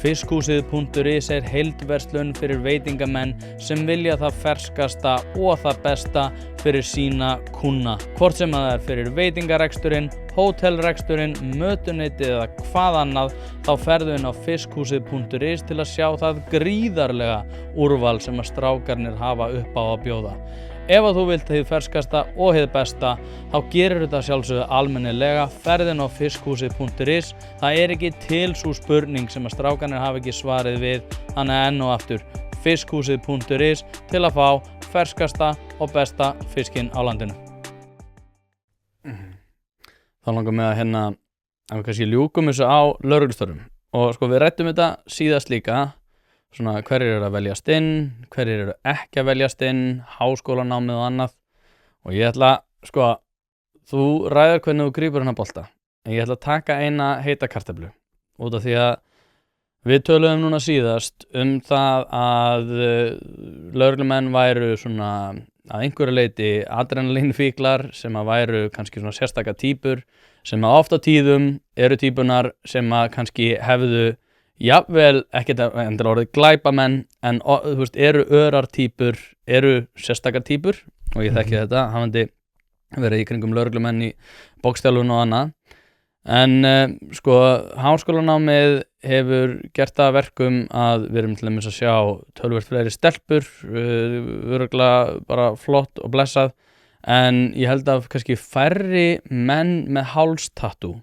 Fiskhúsið.is heildverslun fyrir veitingamenn sem vilja það ferskasta og það besta fyrir sína kúnna. Hvort sem það fyrir veitingareksturinn, hótelreksturinn, mötuneytið eða hvað annað, þá ferðu inn á fiskhúsið.is til að sjá það gríðarlega úrval sem að strákarnir hafa upp á að bjóða. Ef að þú vilt hið ferskasta og hið besta, þá gerir þetta sjálfsögðu almennilega, ferðin á fiskhúsið.is. Það ekki til sú spurning sem að strákanir hafa ekki svarið við, þannig enn og aftur fiskhúsið.is til að fá ferskasta og besta fiskinn á landinu. Þá langar mig að að við kannski ljúkum þessu á lögreglustörfum. Og sko við ræddum þetta síðast líka, svona hverjir eru að veljast inn, hverjir eru ekki að veljast inn, háskólanámið og annað. Og ég ætla, sko, þú ræður hvernig þú grípur hennar bolta. En ég ætla að taka eina heita kartöflu. Út af því að við töluðum núna síðast það að lögreglumenn væru svona að einhverju leyti adrenalínfíklar sem að væru kannski svona sérstaka típur sem að oft á tíðum eru típunar sem að kannski hefðu jafnvel ekkert endur orðið glæpamenn en þú veist, eru örar típur, eru sérstakar típur og ég þekki þetta, hafandi verið í kringum lögreglumenn í bókstjálfun og annað. En sko, háskólanámið hefur gert það að verkum að við erum til dæmis að sjá töluvert fleiri stelpur, örugglega bara flott og blessað, en ég held að kannski færri menn með hálstattú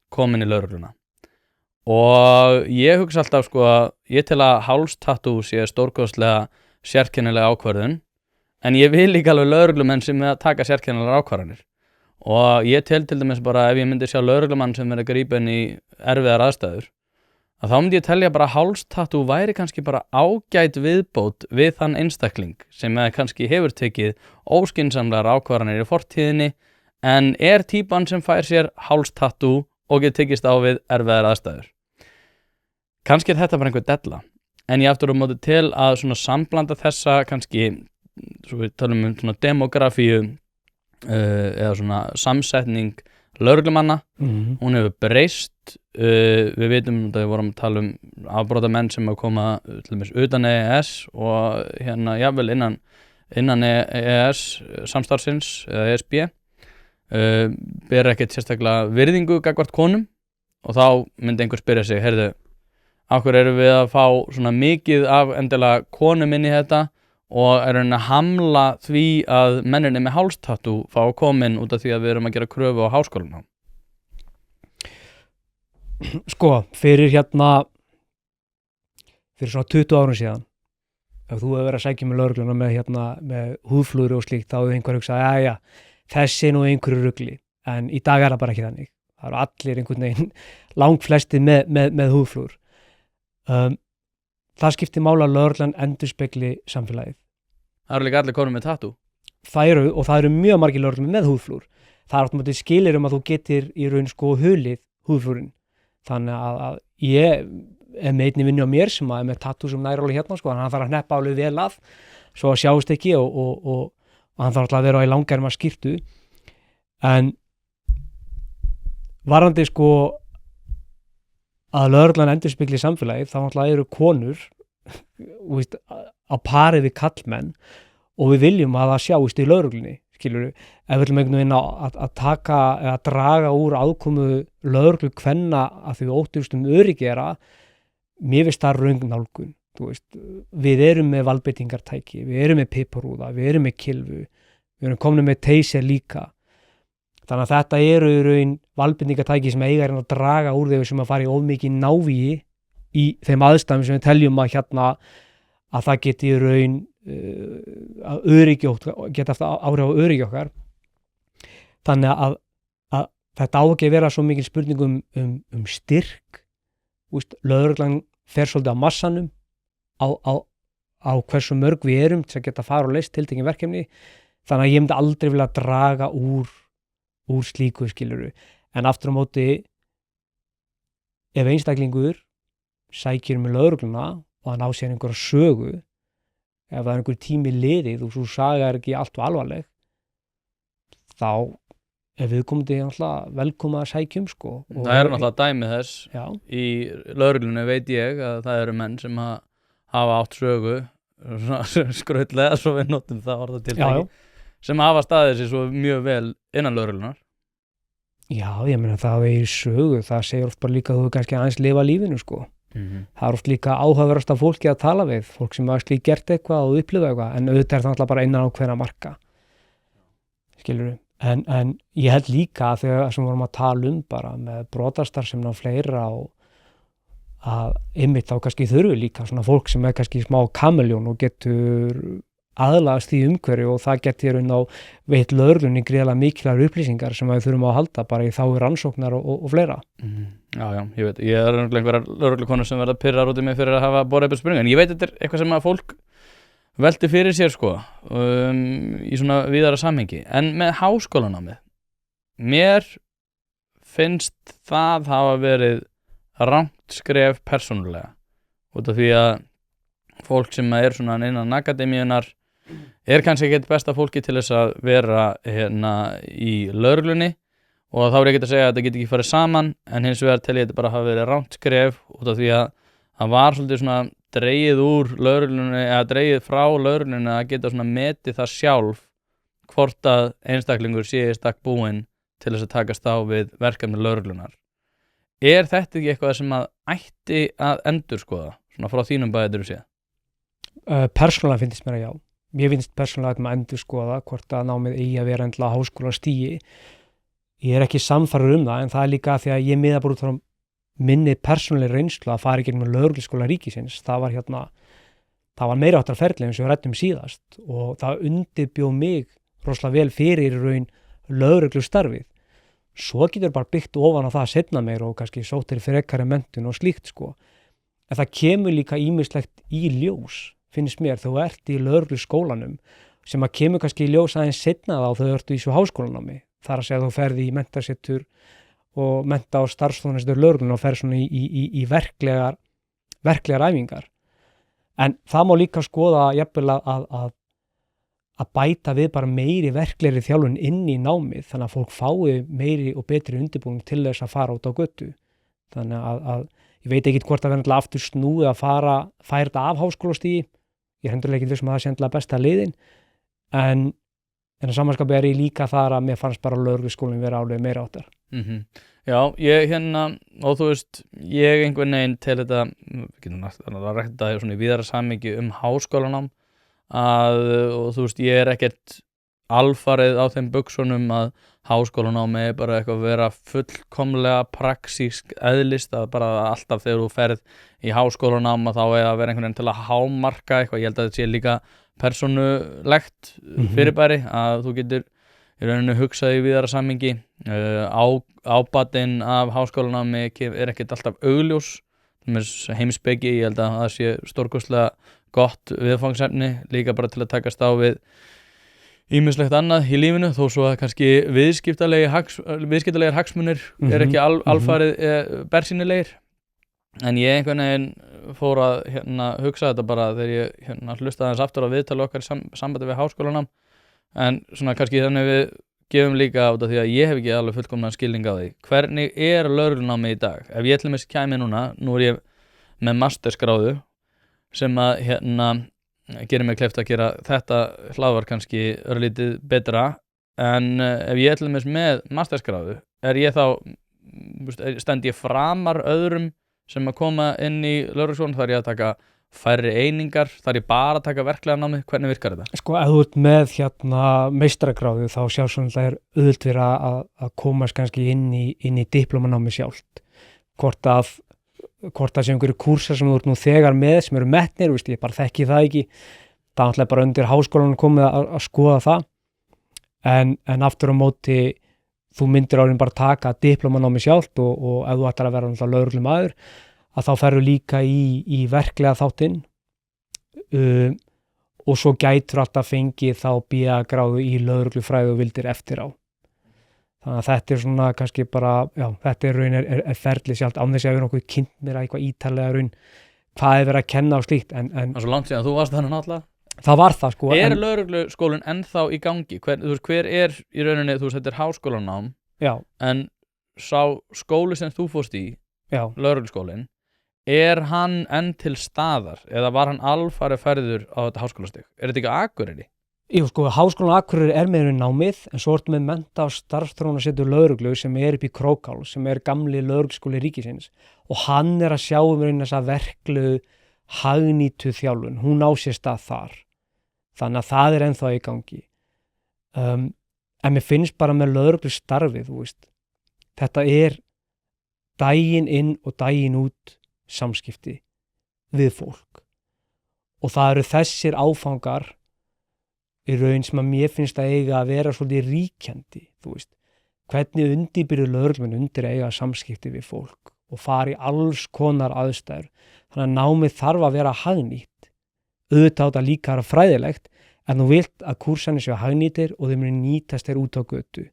komin í lögregluna. Og ég hugsa alltaf sko að ég tel að hálstattú sé stórkostlega sérkennilega ákvörðun, en ég vil líka alveg lögreglumenn sem er að taka sérkennilegar ákvarðanir. Og ég tel til dæmis bara ef ég myndi sjá lögreglumann sem verið grípinn í erfiðar aðstæður, að þá myndi ég telja bara að hálstattú væri kannski bara ágæt viðbót við þann einstakling sem kannski hefur tekið óskynsamlegar ákvarðanir í fortíðinni en er típan sem fær sér hálstattú og getur tekist á við erfiðar aðstæður. Kannski þetta bara einhver della, en ég aftur á móti til að svona samblanda þessa kannski, svo við talum svona demografíu eða svona samsetning lögreglumanna, hún hefur breyst. Við vitum að við vorum að tala afbrotamenn sem að koma til dæmis utan EES og jafnvel innan EES samstarfsins eða ESB ber ekkert sérstaklega virðingu gagnvart konum og þá myndi einhver spyrja sig, heyrðu, af hverju erum við að fá svona mikið af endilega konum inn í þetta og að hamla því að menninni með hálstattú fá að koma inn út af því að við erum að gera kröfu á háskólanám? Sko, fyrir svona 20 árum síðan, ef þú hefur verið að sækja með lögregluna með húðflúri og slíkt, þá hefur einhver hugsað, já, þessi nú einhverju rugli, en í dag er það bara ekki þannig. Það eru allir einhvern veginn langflesti með húðflúr. Það skiptir máli að lögreglan endurspegli samfélagið. Það eru líka allir konur með tattoo. Það eru mjög margir lögreglumenn með húðflúr. Það er áttúrulega skilir að þú getur í raun sko hulið húðflúrin. Þannig að ég er með einni vinnu á mér sem er með tattoo sem næri alveg sko, hann þarf að hneppa alveg vel að svo að sjáist ekki og hann þarf alltaf að vera í langerma skyrtu. En varðandi sko að lögreglan endurspegli samfélagið, þá alltaf eru konur á pari við kallmenn og við viljum að það sjáist í lögreglunni, skilurðu. Ef við viljum einhvern veginn að taka eða draga úr aðkomu lögreglu kvenna að því við óttumst öryggi mér finnst það röng nálgun. Við erum með valdbeitingartæki, við erum með piparúða, við erum með kylfu, við erum komin með taser líka. Þannig að þetta eru í raun valdbeitingartæki sem eiga að draga úr þeim sem að fara í of mikið návígi í þeim aðstæðum sem við teljum að að það geti í raun að öryggi geta haft áhrif á öryggi okkar. Þannig að þetta á ekki að vera svo mikil spurning um styrk. Lögreglan fer svolítið á massanum á hversu mörg við erum til að geta fara og leyst tiltekin verkefni. Þannig að ég myndi aldrei vilja draga úr slíku, skilurðu. En aftur á móti, ef einstaklingur sækir með lögregluna og hann á sér einhverja sögu, ef það er einhver tími liðið og svo saga er ekki allt alvarleg, þá er viðkomandi velkoma að sækjum sko. Það er náttúrulega dæmi þess. Já. Í lögreglunni veit ég að það eru menn sem hafa átt sögu, skrautlega, svo við notum það orðatiltæki, sem hafa staðið sér svo mjög vel innan lögreglunar. Já, ég meina það er sögu, það segir oft bara líka að þú kannski aðeins lifa lífinu sko. Það oft líka áhugaverðasta fólki að tala við, fólk sem hafa slíkt gert eitthvað og upplifa eitthvað, en auðvitað það náttúrulega bara innan ákveðna marka, skilurðu. En ég held líka að þegar sem vorum að tala bara með brotastarfsemi og fleira og að einmitt þá kannski þurfi líka svona fólk sem kannski smá kameljón og getur aðlagast í umhverju og það getur inn á veitt lögreglunni gríðarlega mikilvægar upplýsingar sem við þurfum að halda bara í þágu rannsóknar og fleira. Já, ég veit, ég einhverjar lögreglukonur sem verða pirrar út í mig fyrir að hafa borað upp spurningar, en ég veit þetta eitthvað sem að fólk velti fyrir sér sko, í svona víðara samhengi, en með háskólanámið, mér finnst það hafa verið rangt skref persónulega, út af því að fólk sem er svona innan akademíunar kannski ekki besta fólki til þess að vera í lögreglunni og þá ég ekki að segja að þetta geti ekki farið saman, en hins vegar tel ég þetta bara hafa verið rangt skref út af því að það var svolítið svona dregið úr lögreglunni eða dregið frá lögreglunni að geta svona metið það sjálf hvort að einstaklingur sé í stakk búinn til þess að takast á við verkefni lögreglunar. Þetta ekki eitthvað sem að ætti að endurskoða svona frá þínum bæðir séð? Persónulega finnst mér að já. Mér finnst persónulega að maður endurskoða hvort að námið eigi að vera endilega háskólastigi. Ég ekki samfærður það, en það líka því að ég miða bara út frá minni persónuleg reynslu að fara í gegnum lögregluskóla ríkisins. Það var meira áttar ferli eins og við ræddum síðast og það undirbjó mig rosalega vel fyrir raun lögreglustarfið. Svo getur bara byggt ofan á það að seinna meir og kannski sóttir frekari menntun og slíkt sko. En það kemur líka ýmislegt í ljós, finnst mér, þú ert í lögregluskólanum sem að kemur kannski í ljós aðeins seinna þá þau ertu í svo háskólanámi. Það að segja að þú ferði í menntasetur og mennta- og starfsþjónustu lögreglunnar og ferð svona í verklegar æfingar. En það má líka skoða jafnvel að bæta við bara meiri verklegri þjálfun inn í námið þannig að fólk fái meiri og betri undirbúning til þess að fara út á götu. Þannig að ég veit ekki hvort að vera aftur snúið að færa þetta af háskólastigi. Ég hendur ekki þessum að það sé endilega besta leiðin. En að samanskapi ég líka þar að mér fannst bara lögregluskólinn vera álega meira áttar. Já, ég og þú veist, ég einhvern veginn til þetta, við getum að rækta það svona í víðara samhengi háskólanám og þú veist, ég ekkert alfarið á þeim buxunum að háskólanámi bara eitthvað að vera fullkomlega praxísk eðlist, að bara alltaf þegar þú ferð í háskólanám þá að vera einhvern veginn til að hámarka eitthvað. Ég held að þetta sé líka persónulegt fyrirbæri að þú getur í rauninu hugsað í víðara samhengi. Ábatinn af háskólanámi ekkert alltaf augljós, heimspeki, ég held að það sé stórkostlega gott viðfangsefni líka bara til að takast á við ýmislegt annað í lífinu, þó svo að kannski viðskiptalegir hagsmunir ekki alfarið bersýnilegir. En ég einhvern veginn fór að hugsa þetta bara þegar ég hlustaði aðeins aftur á viðtali okkar í sambandi við háskólanám, en svona kannski þannig við gefum líka á þetta því að ég hef ekki alveg fullkomnan skilning á því. Hvernig lögreglunámi í dag? Ef ég til mér kæmi nú ég með mastersgráðu sem að gerir mig kleift að gera þetta hlaðvarp kannski örlítið betra, en ef ég til dæmis með mastersgráðu, ég þá stend ég framar öðrum sem að koma inn í lögregluskólann? Þarf ég að taka færri einingar? Þarf ég bara að taka verklega námið? Hvernig virkar þetta? Sko, ef þú ert með meistaragráðu þá sjálfsöglega auðvelt verið að komast kannski inn í diplómanámi sjálft. Hvort það sé einhverju kúrsar sem þú ert nú þegar með sem eru metnir, ég bara þekki það ekki, það er náttúrulega bara undir háskólanum komið að skoða það, en aftur á móti þú myndir árin bara taka diplómanámi sjálft og ef þú ætlar að vera náttúrulega lögreglumaður að þá ferðu líka í verklega þáttinn og svo gætur alltaf fengið þá BA-gráðu í lögreglufræði og vildir eftir á. Þannig að þetta svona kannski bara, þetta raun ferli sjálft án þess að vera nokkuð kynnt mér að eitthvað ítarlega raun hvað verið að kenna og slíkt. En það er svo langt síðan þú varst þannig náttúrulega? Það var það sko. Lögregluskólinn ennþá í gangi? Hver í rauninni, þetta háskólanám, en sá skóli sem þú fórst í, lögregluskólinn, hann enn til staðar eða var hann alfarið færður á þetta háskólastig? Þetta ekki Akureyri? Jú, sko, Háskólann á Akureyri með námið, en svo ertu með mennta- og starfsþróunarsetur lögreglu sem upp í Krókál, sem gamli lögregluskóli ríkisins og hann að sjá þessa verklegu hagnýtu þjálfun, hún á sér stað þar. Þannig að það ennþá í gangi. En mér finnst bara með lögreglustarfið, þú veist, þetta daginn inn og daginn út samskipti við fólk. Og það eru þessir áfangar í raun sem að mér finnst að eiga að vera svolítið ríkjandi, þú veist. Hvernig undirbyrðu lögreglumenn undir að eiga samskipti við fólk og fara í alls konar aðstæður. Þannig að námið þarf að vera hagnýtt. Auðvitað þetta líka er fræðilegt, en þú vilt að kúrsarnir séu hagnýtir og þeir muni nýtast þeir út á götu.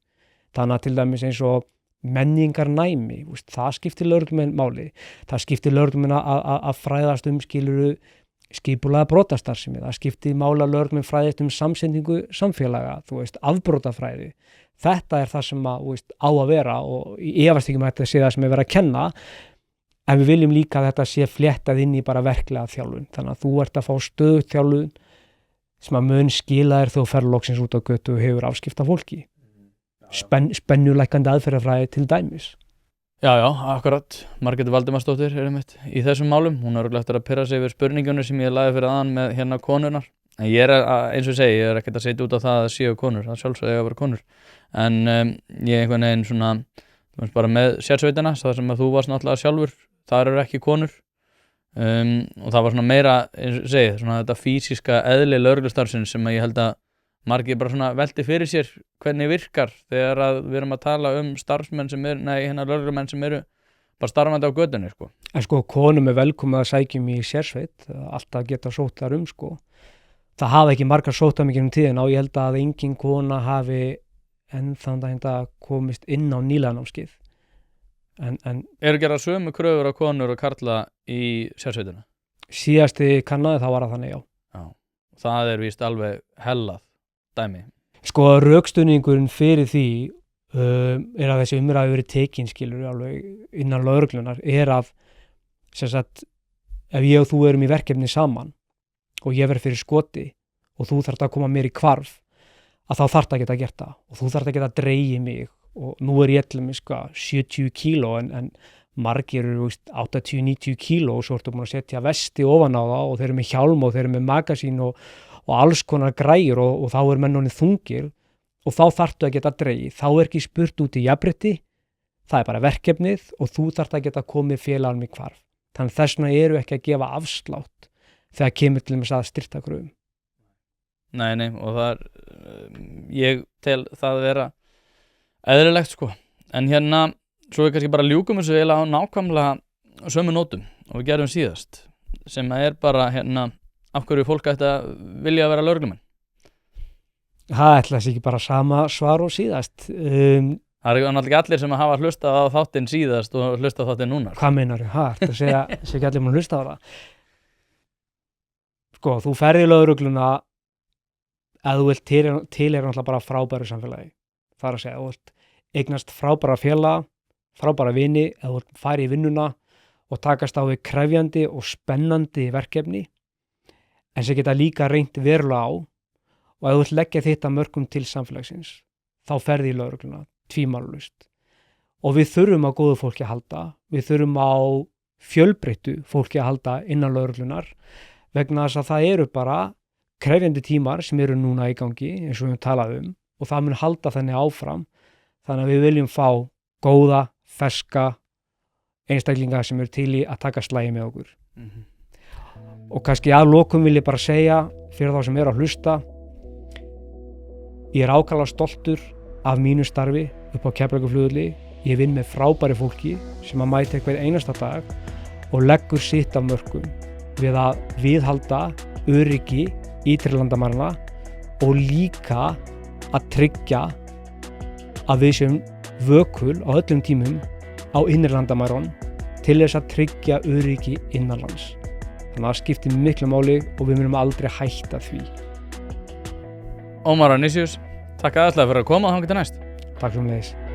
Þannig að til dæmis eins og menningarnæmi, það skiptir lögreglumenn máli. Það skiptir lögreglumenn að fræðast skiluru skipulaða brotastarfsemi, það skiptir máli að lögreglumenn fræðist samsendingu samfélaga, þú veist, afbrotafræði. Þetta það sem að, á að vera og ég efast ekki að þetta sé það sem verið að kenna, en við viljum líka að þetta sé fléttað inn í bara verklega þjálfun. Þannig að þú ert að fá stöðugt þjálfun sem að mun skila þér þú ferð loksins út á götu og hefur afskipta fólki. Spennulækandi aðferðafræði til dæmis. Já, akkurat. Margrét Valdimarsdóttir einmitt í þessum málum. Hún örugglega eftir að pirra sig yfir spurningunni sem ég lagði fyrir aðan með hérna konurnar. En ég eins og ég segi, ég ekkert að setja út á það að séu konur. Það sjálfsögðu eiga að vera konur. En ég einhvern veginn svona, þú veist, bara með sérsveitina, það sem að þú varst náttúrulega sjálfur, þar eru ekki konur. Og það var svona meira, eins og ég segi, svona þetta físiska eðli lögreglustarfsins sem að ég held að margir bara svona velti fyrir sér hvernig virkar þegar að við erum að tala starfsmenn sem lögreglumenn sem eru bara starfandi á götunni, sko. En sko, konum velkomið að sækjum í sérsveit, alltaf geta sótt þar sko. Það hafa ekki margar sótt að mikið tíðina og ég held að engin kona hafi þann daginn komist inn á nýliðanámskeið. En eru gerðar sömu kröfur á konur og karla í sérsveitina? Síðasti kannaði þá var það þannig, já. Það víst alveg hellað dæmi. Sko, rökstuðningurinn fyrir því að þessi umræða verið tekin, skilur alveg innan lögreglunar, að sem sagt, ef ég og þú erum í verkefni saman og ég verð fyrir skoti og þú þarft að koma mér í hvarf, að þá þarft að geta gert það og þú þarft að geta dregið mig og nú ég til dæmis 70 kíló en margir eru 80-90 kíló og svo ertu búin að setja vesti ofan á það og þeir eru með hjálm og þeir eru með magasín og alls konar græjur og þá mennunni þungir og þá þarftu að geta dregið. Þá ekki spurt út í jafnrétti, það bara verkefnið og þú þarft að geta komið félaganum í hvarf. Þannig þess vegna eru ekki að gefa afslátt þegar kemur til þess að styrta kröfum. Nei, og ég tel það vera eðlilegt, sko. En hérna, svo við kannski bara ljúkum þessu eiginlega á nákvæmlega sömu nótum og við gerum síðast, sem bara hérna, af hverju fólk ætti að vilja að vera lögreglumenn? Það ætla þessi ekki bara sama svar og síðast. Það náttúrulega ekki allir sem hafa hlustað á þáttinn síðast og hlustað á þáttinn núna. Hvað meinar þú? Það segja ekki allir mun hlusta á það. Sko, þú ferð í lögregluna að þú vilt til náttúrulega bara frábæru samfélagi. Það að segja, þú vilt eignast frábæra félaga, frábæra vini, að þú vilt fara í vinnuna og takast á við krefjandi og spennandi verkefni, en sem geta líka reynt verulega á og að þú vilt leggja þitt að mörkum til samfélagsins, þá ferði í lögregluna, tvímælalaust. Og við þurfum á góðu fólki að halda, við þurfum á fjölbreyttu fólki að halda innan lögreglunar, vegna þess að það eru bara krefjandi tímar sem eru núna í gangi, eins og við talaðum, og það mun halda þannig áfram, þannig að við viljum fá góða, ferska einstaklinga sem eru til í að taka slagi með okkur. Og kannski að lokum vil ég bara segja fyrir þá sem eru að hlusta, ég ákaflega stoltur af mínu starfi upp á Keflavíkurflugvelli. Ég vinn með frábæri fólki sem að mæta hver einasta dag og leggur sitt af mörkum við að viðhalda öryggi ytri landamæranna og líka að tryggja að við séum vökul á öllum tímum á innri landamærum til þess að tryggja öryggi innanlands. Þannig að það skiptir miklu máli og við munum aldrei hætta því. Ómar Anísius, takk aðeinslega fyrir að koma og þangað til næst. Takk fyrir mig.